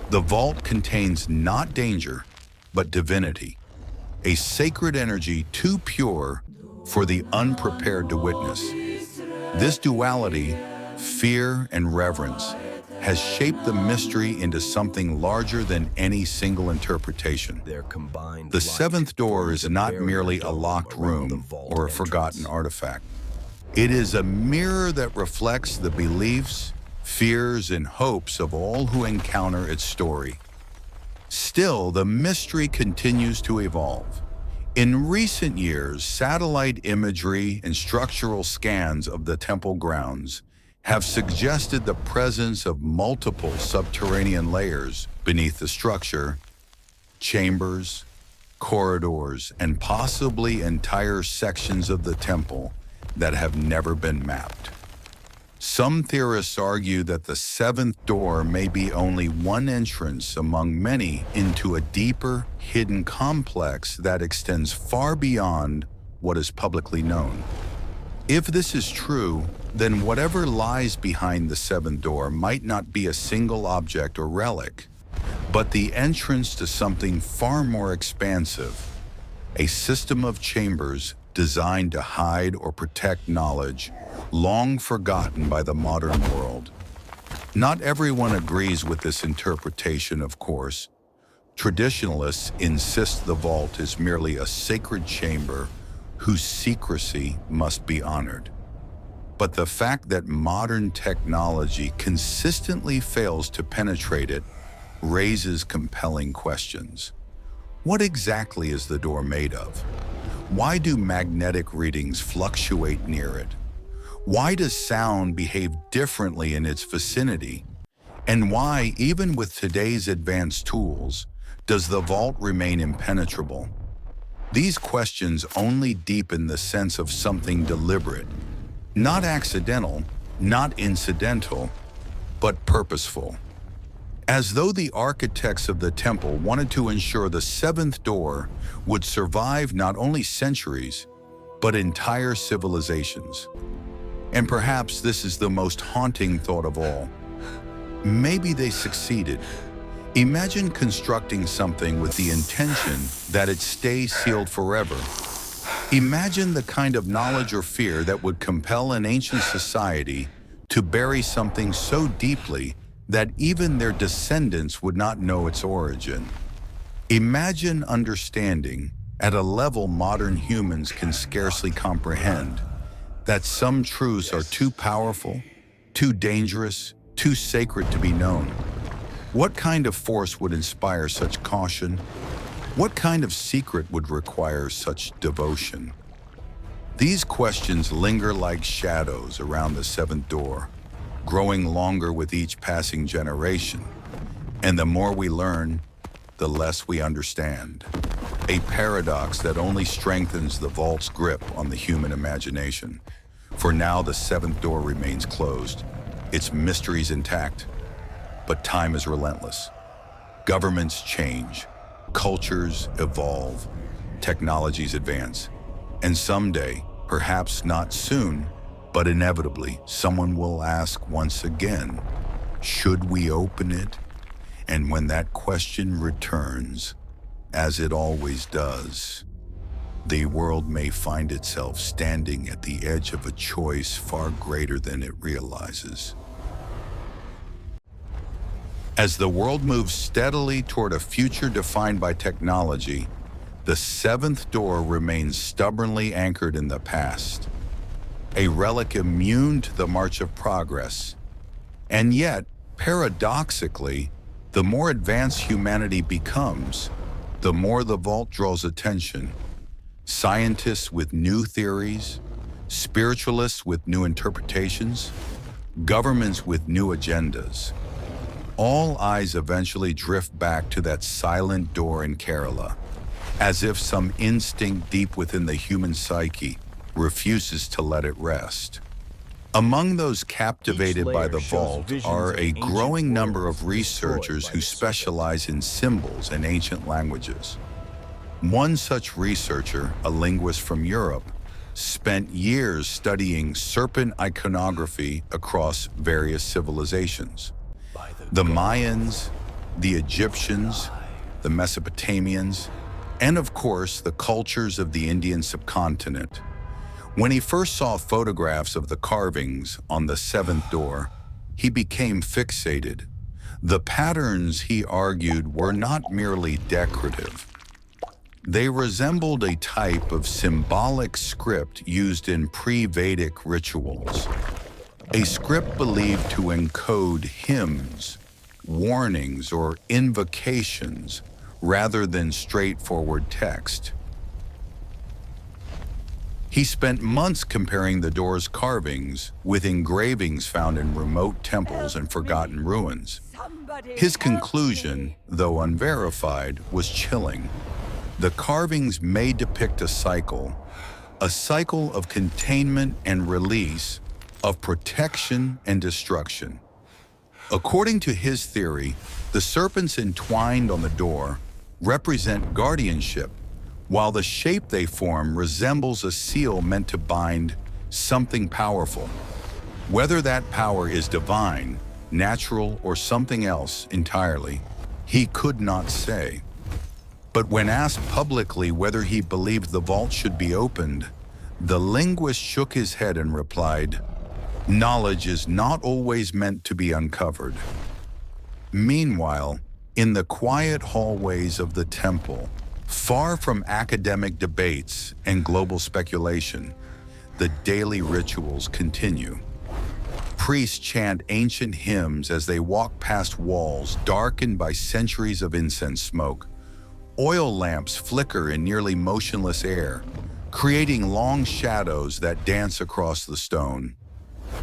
The vault contains not danger, but divinity, a sacred energy too pure for the unprepared to witness. This duality, fear and reverence, has shaped the mystery into something larger than any single interpretation. The seventh door is not merely a locked room or a forgotten artifact. It is a mirror that reflects the beliefs, fears, and hopes of all who encounter its story. Still, the mystery continues to evolve. In recent years, satellite imagery and structural scans of the temple grounds have suggested the presence of multiple subterranean layers beneath the structure, chambers, corridors, and possibly entire sections of the temple that have never been mapped. Some theorists argue that the seventh door may be only one entrance among many into a deeper, hidden complex that extends far beyond what is publicly known. If this is true, then whatever lies behind the seventh door might not be a single object or relic, but the entrance to something far more expansive, a system of chambers designed to hide or protect knowledge long forgotten by the modern world. Not everyone agrees with this interpretation, of course. Traditionalists insist the vault is merely a sacred chamber whose secrecy must be honored. But the fact that modern technology consistently fails to penetrate it raises compelling questions. What exactly is the door made of? Why do magnetic readings fluctuate near it? Why does sound behave differently in its vicinity? And why, even with today's advanced tools, does the vault remain impenetrable? These questions only deepen the sense of something deliberate, not accidental, not incidental, but purposeful. As though the architects of the temple wanted to ensure the seventh door would survive not only centuries, but entire civilizations. And perhaps this is the most haunting thought of all. Maybe they succeeded. Imagine constructing something with the intention that it stays sealed forever. Imagine the kind of knowledge or fear that would compel an ancient society to bury something so deeply that even their descendants would not know its origin. Imagine understanding, at a level modern humans can scarcely comprehend, that some truths are too powerful, too dangerous, too sacred to be known. What kind of force would inspire such caution? What kind of secret would require such devotion? These questions linger like shadows around the seventh door, growing longer with each passing generation. And the more we learn, the less we understand. A paradox that only strengthens the vault's grip on the human imagination. For now, the seventh door remains closed, its mysteries intact, but time is relentless. Governments change, cultures evolve, technologies advance, and someday, perhaps not soon, but inevitably, someone will ask once again, should we open it? And when that question returns, as it always does, the world may find itself standing at the edge of a choice far greater than it realizes. As the world moves steadily toward a future defined by technology, the seventh door remains stubbornly anchored in the past, a relic immune to the march of progress. And yet, paradoxically, the more advanced humanity becomes, the more the vault draws attention. Scientists with new theories, spiritualists with new interpretations, governments with new agendas. All eyes eventually drift back to that silent door in Kerala, as if some instinct deep within the human psyche refuses to let it rest. Among those captivated by the vault are a growing number of researchers who specialize in symbols and ancient languages. One such researcher, a linguist from Europe, spent years studying serpent iconography across various civilizations. The Mayans, the Egyptians, the Mesopotamians, and of course the cultures of the Indian subcontinent. When he first saw photographs of the carvings on the seventh door, he became fixated. The patterns, he argued, were not merely decorative. They resembled a type of symbolic script used in pre-Vedic rituals, a script believed to encode hymns, warnings, or invocations rather than straightforward text. He spent months comparing the door's carvings with engravings found in remote temples and forgotten ruins. His conclusion, though unverified, was chilling. The carvings may depict a cycle of containment and release, of protection and destruction. According to his theory, the serpents entwined on the door represent guardianship, while the shape they form resembles a seal meant to bind something powerful. Whether that power is divine, natural, or something else entirely, he could not say. But when asked publicly whether he believed the vault should be opened, The linguist shook his head and replied, "Knowledge is not always meant to be uncovered." Meanwhile, in the quiet hallways of the temple, far from academic debates and global speculation, the daily rituals continue. Priests chant ancient hymns as they walk past walls darkened by centuries of incense smoke. Oil lamps flicker in nearly motionless air, creating long shadows that dance across the stone.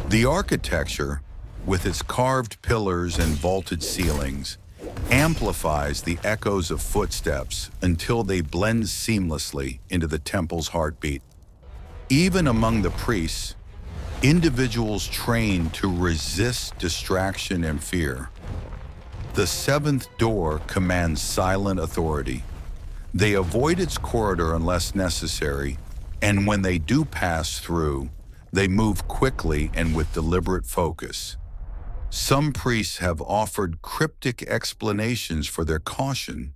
The architecture, with its carved pillars and vaulted ceilings, amplifies the echoes of footsteps until they blend seamlessly into the temple's heartbeat. Even among the priests, individuals trained to resist distraction and fear. The seventh door commands silent authority. They avoid its corridor unless necessary, and when they do pass through, they move quickly and with deliberate focus. Some priests have offered cryptic explanations for their caution.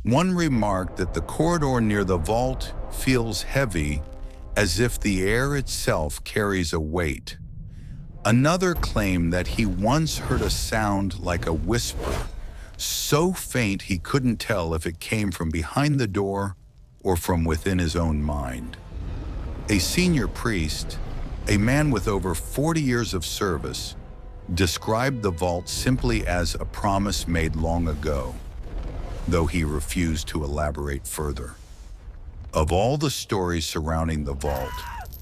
One remarked that the corridor near the vault feels heavy, as if the air itself carries a weight. Another claimed that he once heard a sound like a whisper, so faint he couldn't tell if it came from behind the door or from within his own mind. A senior priest, a man with over 40 years of service, described the vault simply as a promise made long ago, though he refused to elaborate further. Of all the stories surrounding the vault,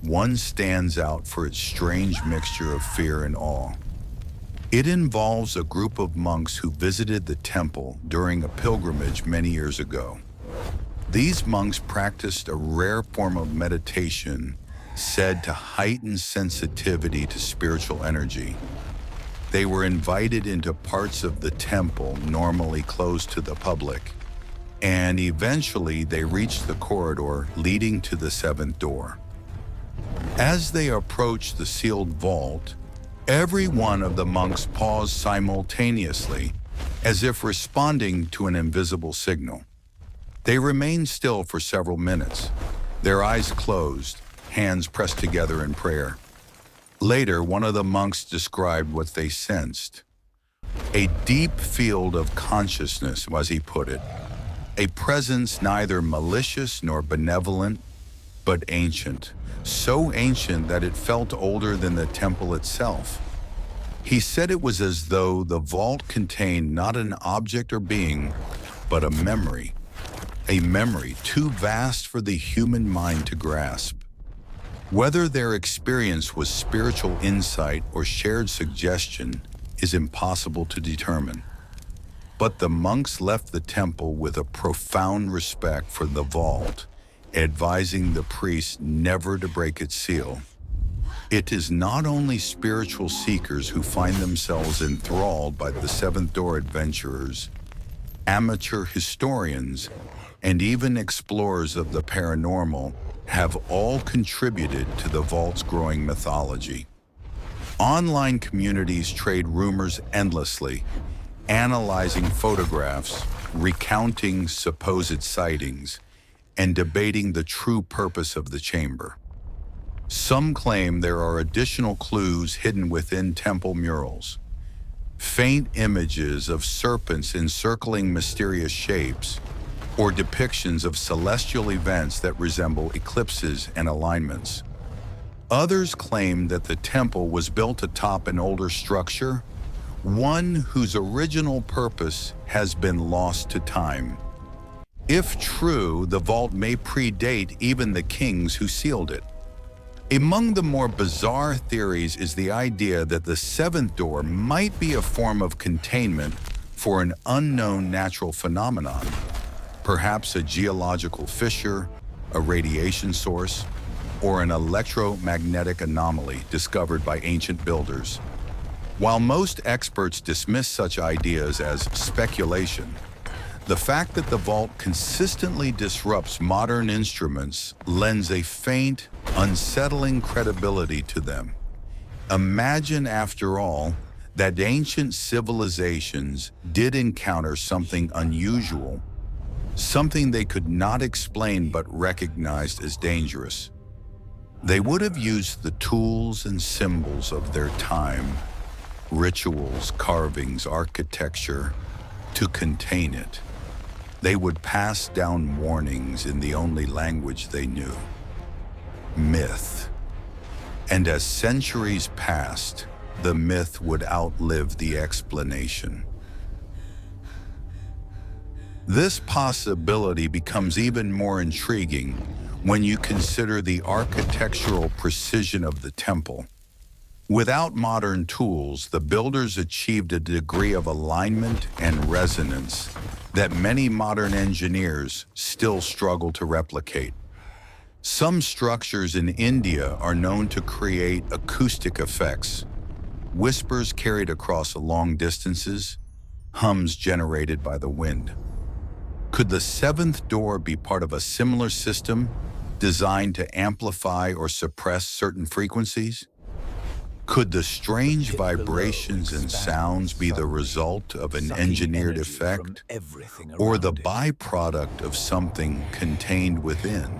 one stands out for its strange mixture of fear and awe. It involves a group of monks who visited the temple during a pilgrimage many years ago. These monks practiced a rare form of meditation said to heighten sensitivity to spiritual energy. They were invited into parts of the temple normally closed to the public, and eventually they reached the corridor leading to the seventh door. As they approached the sealed vault, every one of the monks paused simultaneously, as if responding to an invisible signal. They remained still for several minutes, their eyes closed, hands pressed together in prayer. Later, one of the monks described what they sensed. A deep field of consciousness, as he put it, a presence neither malicious nor benevolent, but ancient, so ancient that it felt older than the temple itself. He said it was as though the vault contained not an object or being, but a memory too vast for the human mind to grasp. Whether their experience was spiritual insight or shared suggestion is impossible to determine. But the monks left the temple with a profound respect for the vault, advising the priests never to break its seal. It is not only spiritual seekers who find themselves enthralled by the seventh door adventurers. Amateur historians and even explorers of the paranormal have all contributed to the vault's growing mythology. Online communities trade rumors endlessly, analyzing photographs, recounting supposed sightings, and debating the true purpose of the chamber. Some claim there are additional clues hidden within temple murals. Faint images of serpents encircling mysterious shapes, or depictions of celestial events that resemble eclipses and alignments. Others claim that the temple was built atop an older structure, one whose original purpose has been lost to time. If true, the vault may predate even the kings who sealed it. Among the more bizarre theories is the idea that the seventh door might be a form of containment for an unknown natural phenomenon, perhaps a geological fissure, a radiation source, or an electromagnetic anomaly discovered by ancient builders. While most experts dismiss such ideas as speculation, the fact that the vault consistently disrupts modern instruments lends a faint, unsettling credibility to them. Imagine, after all, that ancient civilizations did encounter something unusual, something they could not explain but recognized as dangerous. They would have used the tools and symbols of their time, rituals, carvings, architecture, to contain it. They would pass down warnings in the only language they knew, myth. And as centuries passed, the myth would outlive the explanation. This possibility becomes even more intriguing when you consider the architectural precision of the temple. Without modern tools, the builders achieved a degree of alignment and resonance that many modern engineers still struggle to replicate. Some structures in India are known to create acoustic effects, whispers carried across long distances, hums generated by the wind. Could the seventh door be part of a similar system designed to amplify or suppress certain frequencies? Could the strange vibrations and sounds be the result of an engineered effect, or the byproduct of something contained within?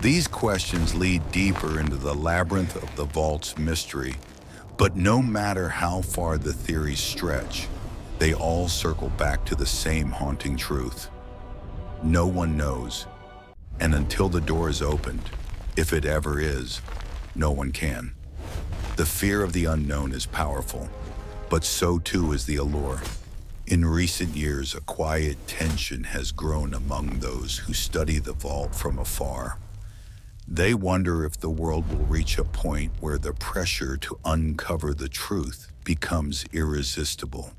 These questions lead deeper into the labyrinth of the vault's mystery, but no matter how far the theories stretch, they all circle back to the same haunting truth. No one knows, and until the door is opened, if it ever is, no one can. The fear of the unknown is powerful, but so too is the allure. In recent years, a quiet tension has grown among those who study the vault from afar. They wonder if the world will reach a point where the pressure to uncover the truth becomes irresistible.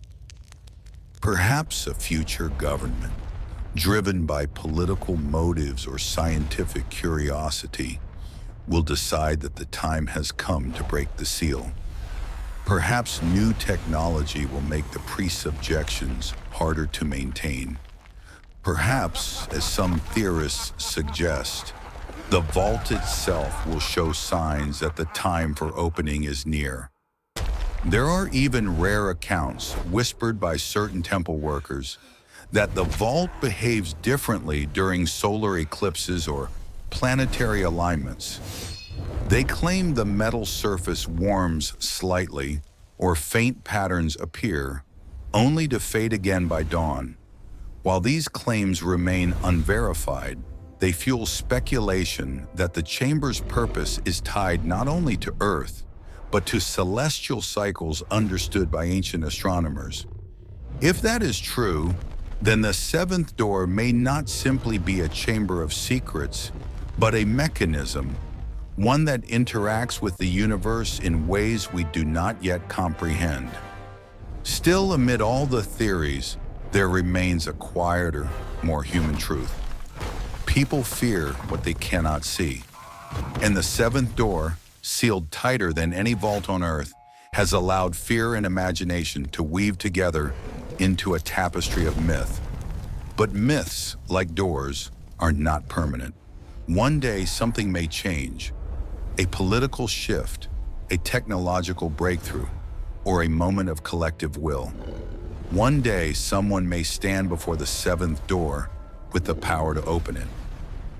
Perhaps a future government, driven by political motives or scientific curiosity, will decide that the time has come to break the seal. Perhaps new technology will make the priests' objections harder to maintain. Perhaps, as some theorists suggest, the vault itself will show signs that the time for opening is near. There are even rare accounts, whispered by certain temple workers, that the vault behaves differently during solar eclipses or planetary alignments. They claim the metal surface warms slightly or faint patterns appear, only to fade again by dawn. While these claims remain unverified, they fuel speculation that the chamber's purpose is tied not only to Earth, but to celestial cycles understood by ancient astronomers. If that is true, then the seventh door may not simply be a chamber of secrets, but a mechanism, one that interacts with the universe in ways we do not yet comprehend. Still, amid all the theories, there remains a quieter, more human truth. People fear what they cannot see, and the seventh door, sealed tighter than any vault on Earth, has allowed fear and imagination to weave together into a tapestry of myth. But myths, like doors, are not permanent. One day something may change. A political shift, a technological breakthrough, or a moment of collective will. One day someone may stand before the seventh door with the power to open it.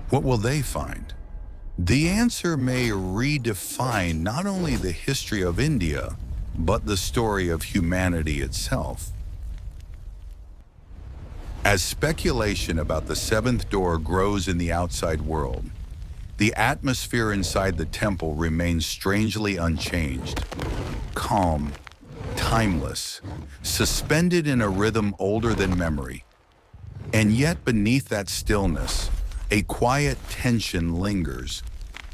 What will they find? The answer may redefine not only the history of India, but the story of humanity itself. As speculation about the seventh door grows in the outside world, the atmosphere inside the temple remains strangely unchanged, calm, timeless, suspended in a rhythm older than memory. And yet beneath that stillness, a quiet tension lingers,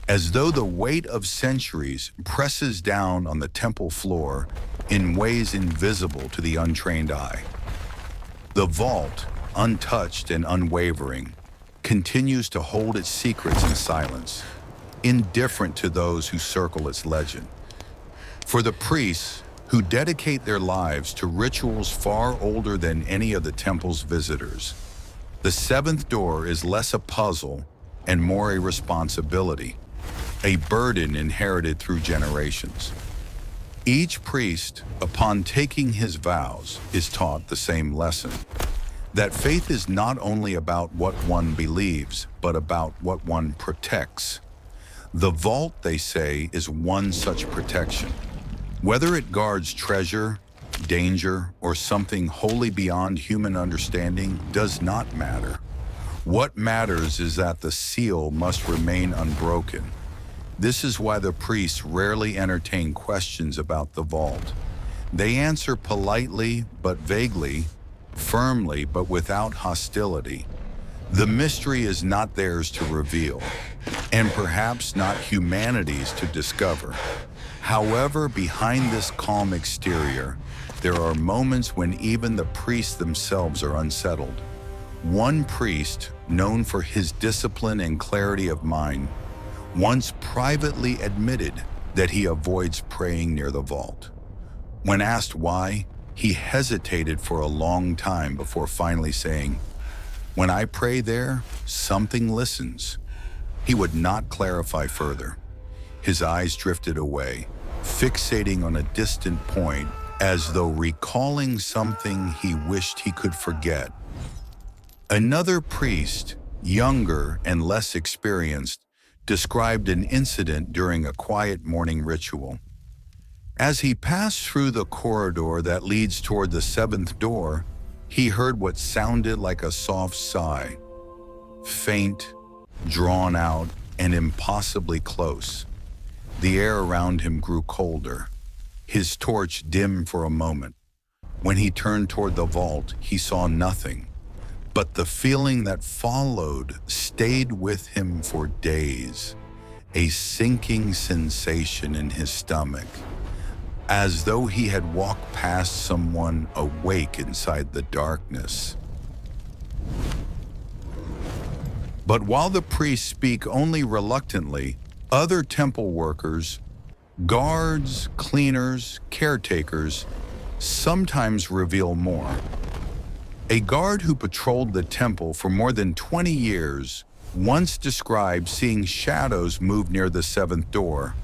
as though the weight of centuries presses down on the temple floor in ways invisible to the untrained eye. The vault, untouched and unwavering, continues to hold its secrets in silence, indifferent to those who circle its legend. For the priests, who dedicate their lives to rituals far older than any of the temple's visitors, the seventh door is less a puzzle and more a responsibility, a burden inherited through generations. Each priest, upon taking his vows, is taught the same lesson, that faith is not only about what one believes, but about what one protects. The vault, they say, is one such protection. Whether it guards treasure, danger, or something wholly beyond human understanding does not matter. What matters is that the seal must remain unbroken. This is why the priests rarely entertain questions about the vault. They answer politely but vaguely, firmly but without hostility. The mystery is not theirs to reveal, and perhaps not humanity's to discover. However, behind this calm exterior, there are moments when even the priests themselves are unsettled. One priest, known for his discipline and clarity of mind, once privately admitted that he avoids praying near the vault. When asked why, he hesitated for a long time before finally saying, "When I pray there, something listens." He would not clarify further. His eyes drifted away, fixating on a distant point as though recalling something he wished he could forget. Another priest, younger and less experienced, described an incident during a quiet morning ritual. As he passed through the corridor that leads toward the seventh door, he heard what sounded like a soft sigh, faint, drawn out, and impossibly close. The air around him grew colder. His torch dimmed for a moment. When he turned toward the vault, he saw nothing, but the feeling that followed stayed with him for days, a sinking sensation in his stomach, as though he had walked past someone awake inside the darkness. But while the priests speak only reluctantly, other temple workers, guards, cleaners, caretakers, sometimes reveal more. A guard who patrolled the temple for more than 20 years once described seeing shadows move near the seventh door,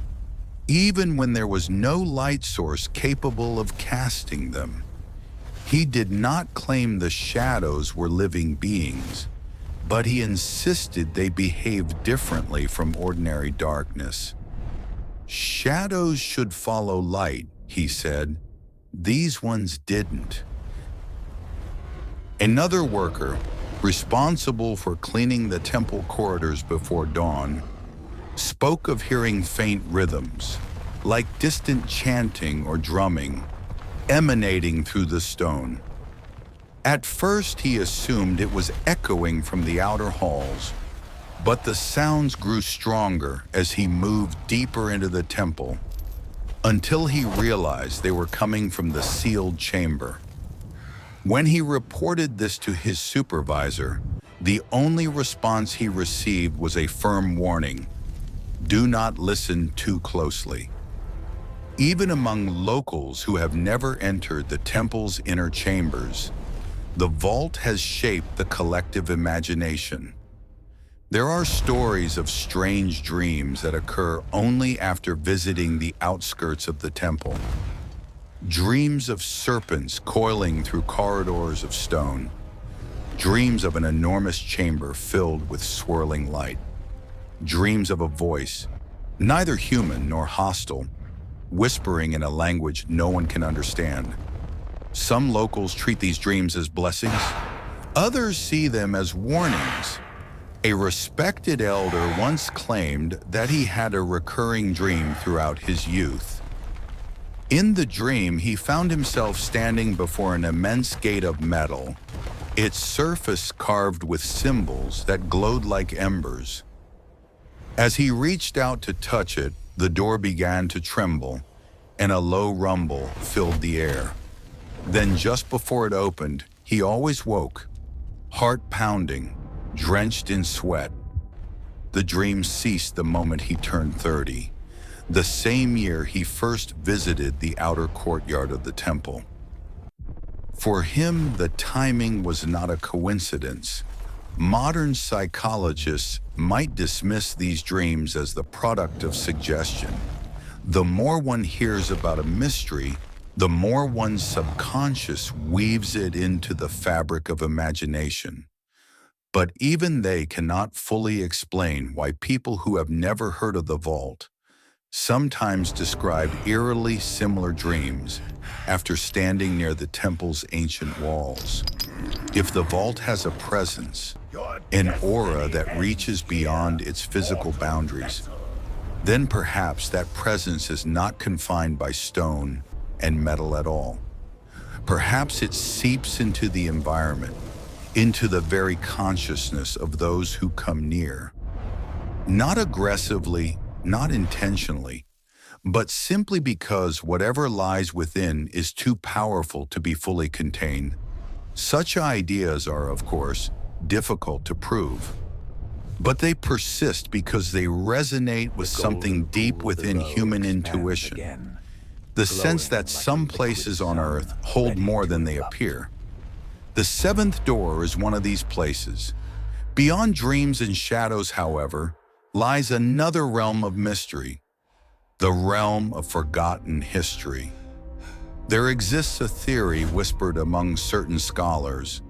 even when there was no light source capable of casting them. He did not claim the shadows were living beings, but he insisted they behaved differently from ordinary darkness. Shadows should follow light, he said. These ones didn't. Another worker, responsible for cleaning the temple corridors before dawn, spoke of hearing faint rhythms, like distant chanting or drumming, emanating through the stone. At first, he assumed it was echoing from the outer halls, but the sounds grew stronger as he moved deeper into the temple, until he realized they were coming from the sealed chamber. When he reported this to his supervisor, the only response he received was a firm warning: do not listen too closely. Even among locals who have never entered the temple's inner chambers, the vault has shaped the collective imagination. There are stories of strange dreams that occur only after visiting the outskirts of the temple. Dreams of serpents coiling through corridors of stone. Dreams of an enormous chamber filled with swirling light. Dreams of a voice, neither human nor hostile, whispering in a language no one can understand. Some locals treat these dreams as blessings. Others see them as warnings. A respected elder once claimed that he had a recurring dream throughout his youth. In the dream, he found himself standing before an immense gate of metal, its surface carved with symbols that glowed like embers. As he reached out to touch it, the door began to tremble, and a low rumble filled the air. Then just before it opened, he always woke, heart pounding, drenched in sweat. The dream ceased the moment he turned 30, the same year he first visited the outer courtyard of the temple. For him, the timing was not a coincidence. Modern psychologists might dismiss these dreams as the product of suggestion. The more one hears about a mystery, the more one's subconscious weaves it into the fabric of imagination. But even they cannot fully explain why people who have never heard of the vault sometimes describe eerily similar dreams after standing near the temple's ancient walls. If the vault has a presence, an aura that reaches beyond its physical boundaries, then perhaps that presence is not confined by stone and metal at all. Perhaps it seeps into the environment, into the very consciousness of those who come near. Not aggressively, not intentionally, but simply because whatever lies within is too powerful to be fully contained. Such ideas are, of course, difficult to prove, but they persist because they resonate with something deep within human intuition. The sense that some places on Earth hold more than they appear. The seventh door is one of these places. Beyond dreams and shadows, however, lies another realm of mystery, the realm of forgotten history. There exists a theory whispered among certain scholars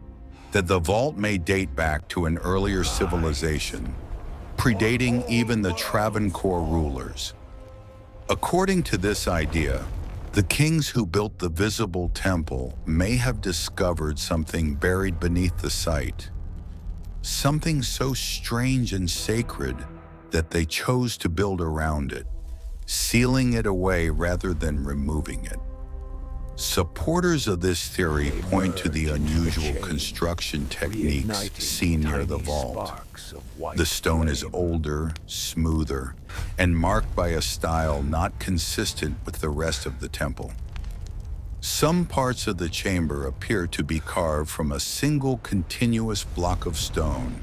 that the vault may date back to an earlier civilization, predating even the Travancore rulers. According to this idea, the kings who built the visible temple may have discovered something buried beneath the site, something so strange and sacred that they chose to build around it, sealing it away rather than removing it. Supporters of this theory point to the unusual construction techniques seen near the vault. The stone is older, smoother, and marked by a style not consistent with the rest of the temple. Some parts of the chamber appear to be carved from a single continuous block of stone,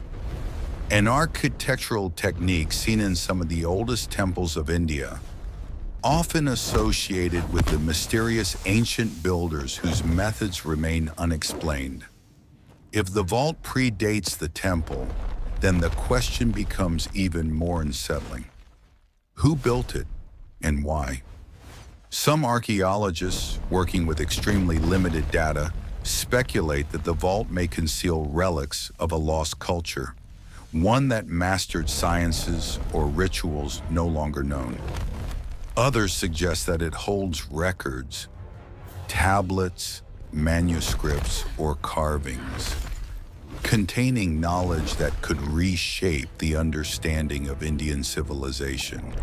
an architectural technique seen in some of the oldest temples of India, often associated with the mysterious ancient builders whose methods remain unexplained. If the vault predates the temple, then the question becomes even more unsettling. Who built it and why? Some archaeologists, working with extremely limited data, speculate that the vault may conceal relics of a lost culture, one that mastered sciences or rituals no longer known. Others suggest that it holds records, tablets, manuscripts, or carvings, containing knowledge that could reshape the understanding of Indian civilization.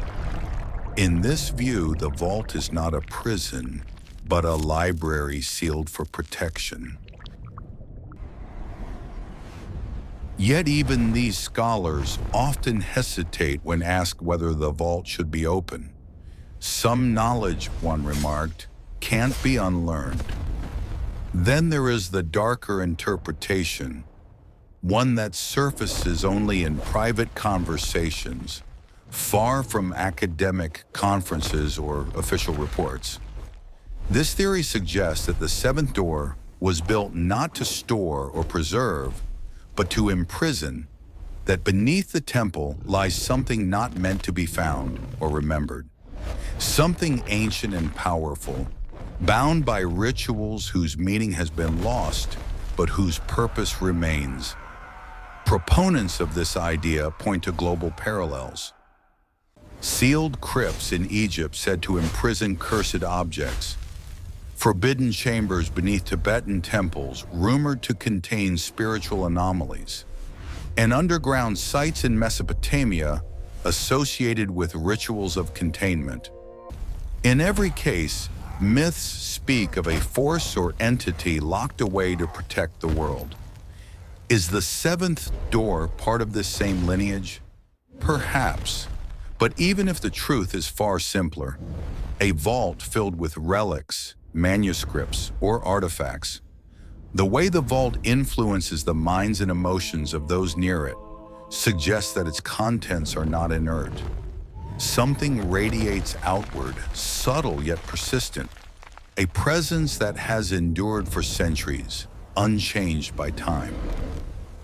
In this view, the vault is not a prison, but a library sealed for protection. Yet even these scholars often hesitate when asked whether the vault should be open. Some knowledge, one remarked, can't be unlearned. Then there is the darker interpretation, one that surfaces only in private conversations, far from academic conferences or official reports. This theory suggests that the seventh door was built not to store or preserve, but to imprison, that beneath the temple lies something not meant to be found or remembered. Something ancient and powerful, bound by rituals whose meaning has been lost, but whose purpose remains. Proponents of this idea point to global parallels. Sealed crypts in Egypt said to imprison cursed objects. Forbidden chambers beneath Tibetan temples rumored to contain spiritual anomalies. And underground sites in Mesopotamia associated with rituals of containment. In every case, myths speak of a force or entity locked away to protect the world. Is the seventh door part of this same lineage? Perhaps. But even if the truth is far simpler, a vault filled with relics, manuscripts, or artifacts, the way the vault influences the minds and emotions of those near it suggests that its contents are not inert. Something radiates outward, subtle yet persistent, a presence that has endured for centuries, unchanged by time.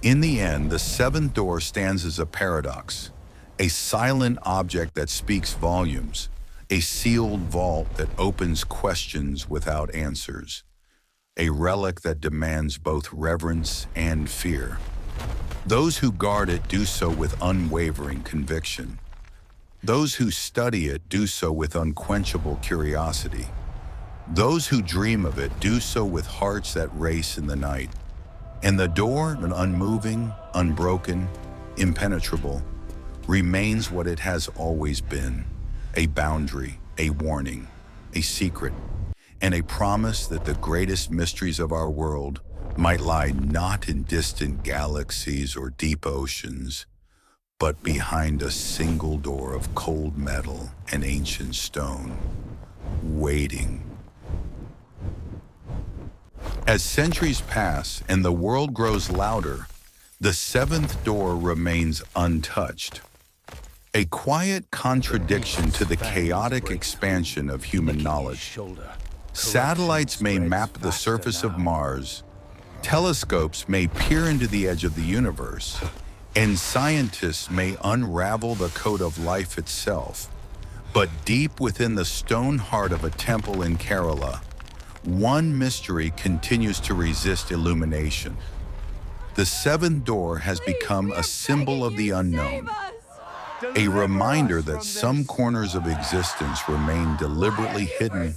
In the end, the seventh door stands as a paradox, a silent object that speaks volumes, a sealed vault that opens questions without answers, a relic that demands both reverence and fear. Those who guard it do so with unwavering conviction. Those who study it do so with unquenchable curiosity. Those who dream of it do so with hearts that race in the night. And the door, unmoving, unbroken, impenetrable, remains what it has always been: a boundary, a warning, a secret, and a promise that the greatest mysteries of our world might lie not in distant galaxies or deep oceans, but behind a single door of cold metal and ancient stone, waiting. As centuries pass and the world grows louder, the seventh door remains untouched. A quiet contradiction to the chaotic expansion of human knowledge. Satellites may map the surface of Mars, telescopes may peer into the edge of the universe, and scientists may unravel the code of life itself. But deep within the stone heart of a temple in Kerala, one mystery continues to resist illumination. The seventh door has become a symbol of the unknown, a reminder that some corners of existence remain deliberately hidden,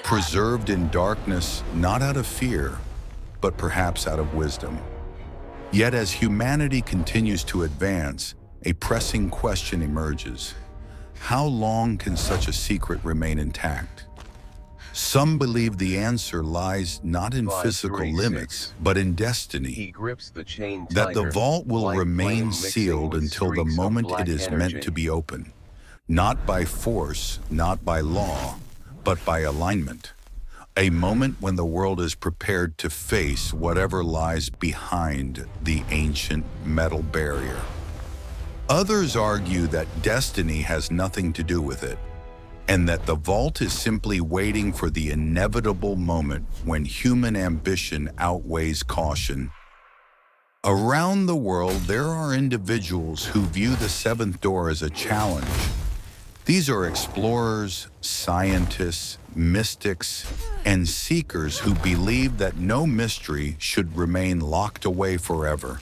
preserved in darkness, not out of fear, but perhaps out of wisdom. Yet as humanity continues to advance, a pressing question emerges. How long can such a secret remain intact? Some believe the answer lies not in physical limits, but in destiny. That the vault will remain sealed until the moment it is meant to be open, not by force, not by law, but by alignment. A moment when the world is prepared to face whatever lies behind the ancient metal barrier. Others argue that destiny has nothing to do with it, and that the vault is simply waiting for the inevitable moment when human ambition outweighs caution. Around the world, there are individuals who view the seventh door as a challenge. These are explorers, scientists, mystics, and seekers who believe that no mystery should remain locked away forever.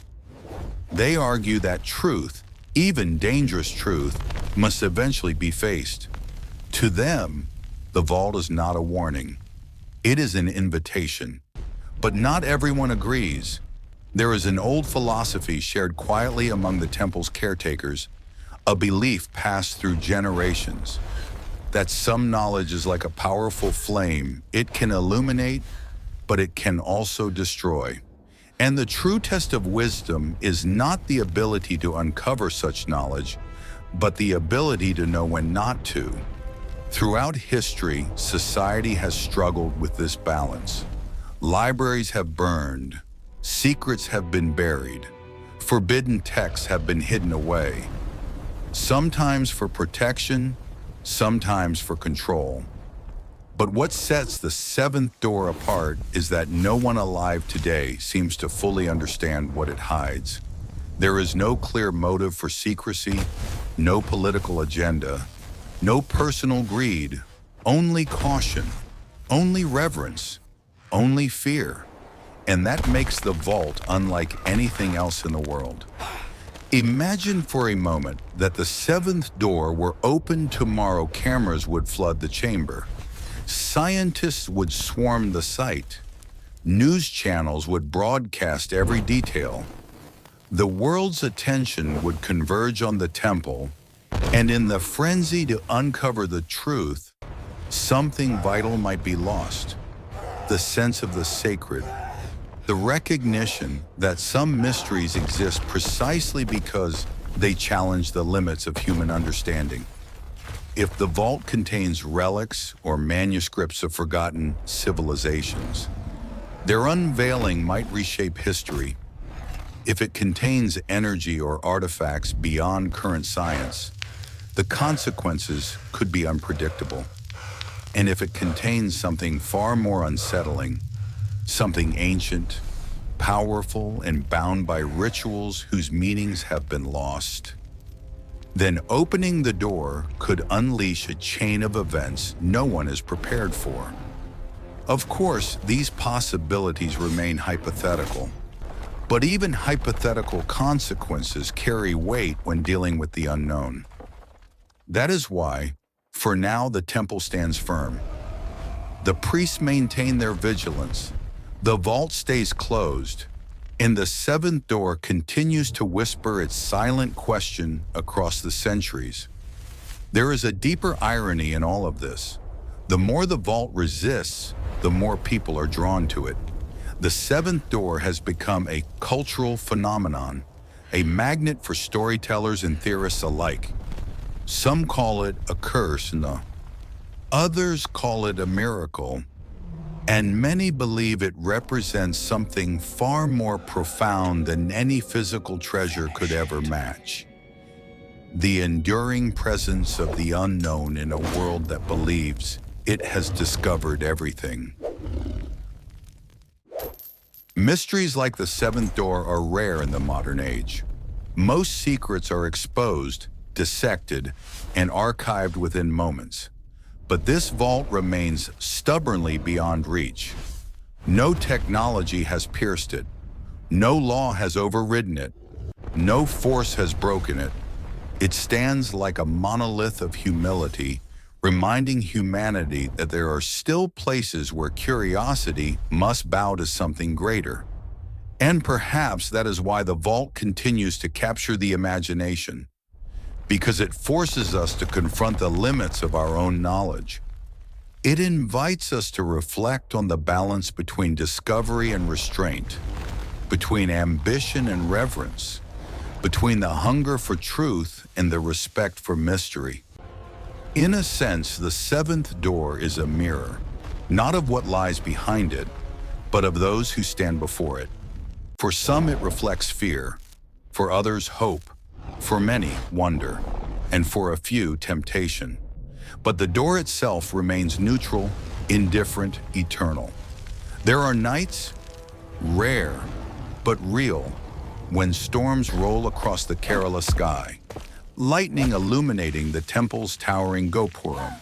They argue that truth, even dangerous truth, must eventually be faced. To them, the vault is not a warning. It is an invitation. But not everyone agrees. There is an old philosophy shared quietly among the temple's caretakers, a belief passed through generations, that some knowledge is like a powerful flame. It can illuminate, but it can also destroy. And the true test of wisdom is not the ability to uncover such knowledge, but the ability to know when not to. Throughout history, society has struggled with this balance. Libraries have burned, secrets have been buried, forbidden texts have been hidden away, sometimes for protection, sometimes for control. But what sets the seventh door apart is that no one alive today seems to fully understand what it hides. There is no clear motive for secrecy, no political agenda, no personal greed, only caution, only reverence, only fear. And that makes the vault unlike anything else in the world. Imagine for a moment that the seventh door were opened tomorrow. Cameras would flood the chamber. Scientists would swarm the site. News channels would broadcast every detail. The world's attention would converge on the temple, and in the frenzy to uncover the truth, something vital might be lost. The sense of the sacred. The recognition that some mysteries exist precisely because they challenge the limits of human understanding. If the vault contains relics or manuscripts of forgotten civilizations, their unveiling might reshape history. If it contains energy or artifacts beyond current science, the consequences could be unpredictable. And if it contains something far more unsettling, something ancient, powerful, and bound by rituals whose meanings have been lost, then opening the door could unleash a chain of events no one is prepared for. Of course, these possibilities remain hypothetical. But even hypothetical consequences carry weight when dealing with the unknown. That is why, for now, the temple stands firm. The priests maintain their vigilance, the vault stays closed, and the seventh door continues to whisper its silent question across the centuries. There is a deeper irony in all of this. The more the vault resists, the more people are drawn to it. The seventh door has become a cultural phenomenon, a magnet for storytellers and theorists alike. Some call it a curse, others call it a miracle, and many believe it represents something far more profound than any physical treasure could ever match. The enduring presence of the unknown in a world that believes it has discovered everything. Mysteries like the seventh door are rare in the modern age. Most secrets are exposed, dissected, and archived within moments. But this vault remains stubbornly beyond reach. No technology has pierced it. No law has overridden it. No force has broken it. It stands like a monolith of humility, reminding humanity that there are still places where curiosity must bow to something greater. And perhaps that is why the vault continues to capture the imagination, because it forces us to confront the limits of our own knowledge. It invites us to reflect on the balance between discovery and restraint, between ambition and reverence, between the hunger for truth and the respect for mystery. In a sense, the seventh door is a mirror, not of what lies behind it, but of those who stand before it. For some, it reflects fear, for others, hope, for many, wonder, and for a few, temptation. But the door itself remains neutral, indifferent, eternal. There are nights, rare but real, when storms roll across the Kerala sky, lightning illuminating the temple's towering Gopuram.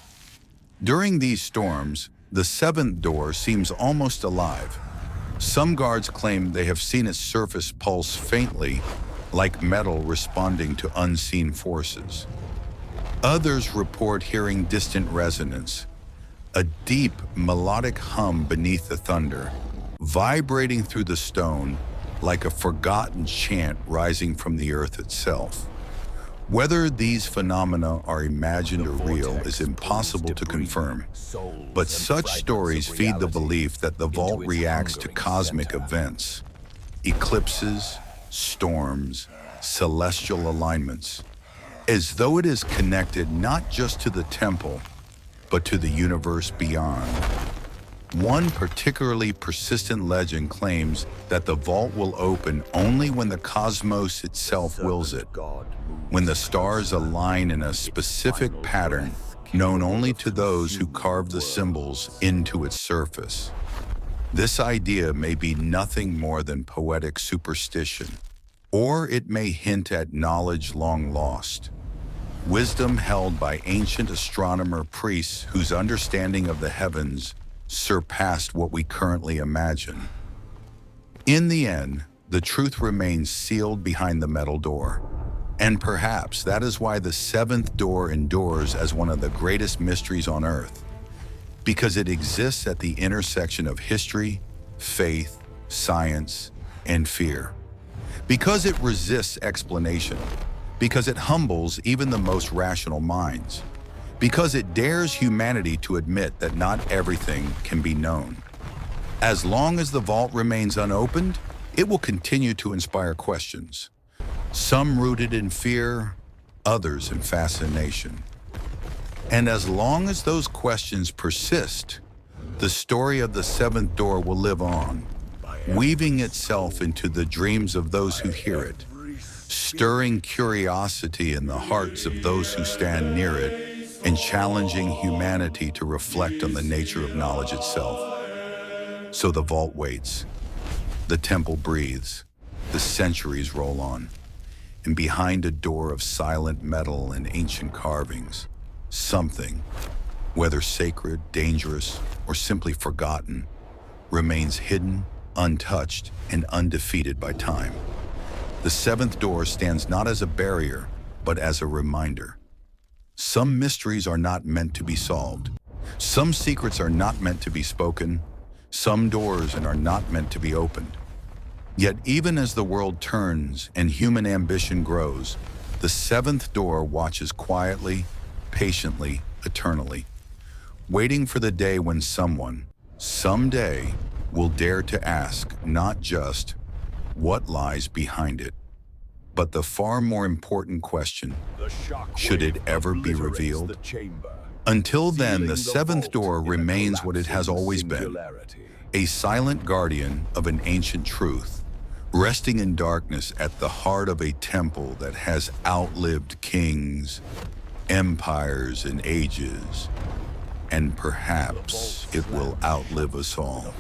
During these storms, the seventh door seems almost alive. Some guards claim they have seen its surface pulse faintly, like metal responding to unseen forces. Others report hearing distant resonance, a deep, melodic hum beneath the thunder, vibrating through the stone like a forgotten chant rising from the earth itself. Whether these phenomena are imagined or real is impossible to confirm, but such stories feed the belief that the vault reacts to cosmic events, eclipses, storms, celestial alignments, as though it is connected not just to the temple, but to the universe beyond. One particularly persistent legend claims that the vault will open only when the cosmos itself wills it, when the stars align in a specific pattern known only to those who carve the symbols into its surface. This idea may be nothing more than poetic superstition, or it may hint at knowledge long lost, wisdom held by ancient astronomer priests whose understanding of the heavens surpassed what we currently imagine. In the end, the truth remains sealed behind the metal door. And perhaps that is why the seventh door endures as one of the greatest mysteries on earth, because it exists at the intersection of history, faith, science, and fear. Because it resists explanation, because it humbles even the most rational minds, because it dares humanity to admit that not everything can be known. As long as the vault remains unopened, it will continue to inspire questions, some rooted in fear, others in fascination. And as long as those questions persist, the story of the seventh door will live on, weaving itself into the dreams of those who hear it, stirring curiosity in the hearts of those who stand near it, and challenging humanity to reflect on the nature of knowledge itself. So the vault waits, the temple breathes, the centuries roll on, and behind a door of silent metal and ancient carvings, something, whether sacred, dangerous, or simply forgotten, remains hidden, untouched and undefeated by time. The seventh door stands not as a barrier, but as a reminder. Some mysteries are not meant to be solved. Some secrets are not meant to be spoken. Some doors are not meant to be opened. Yet even as the world turns and human ambition grows, the seventh door watches quietly, patiently, eternally, waiting for the day when someone, someday, will dare to ask not just what lies behind it, but the far more important question, should it ever be revealed? Until then, the seventh door remains what it has always been, a silent guardian of an ancient truth, resting in darkness at the heart of a temple that has outlived kings, empires, and ages, and perhaps it will outlive us all.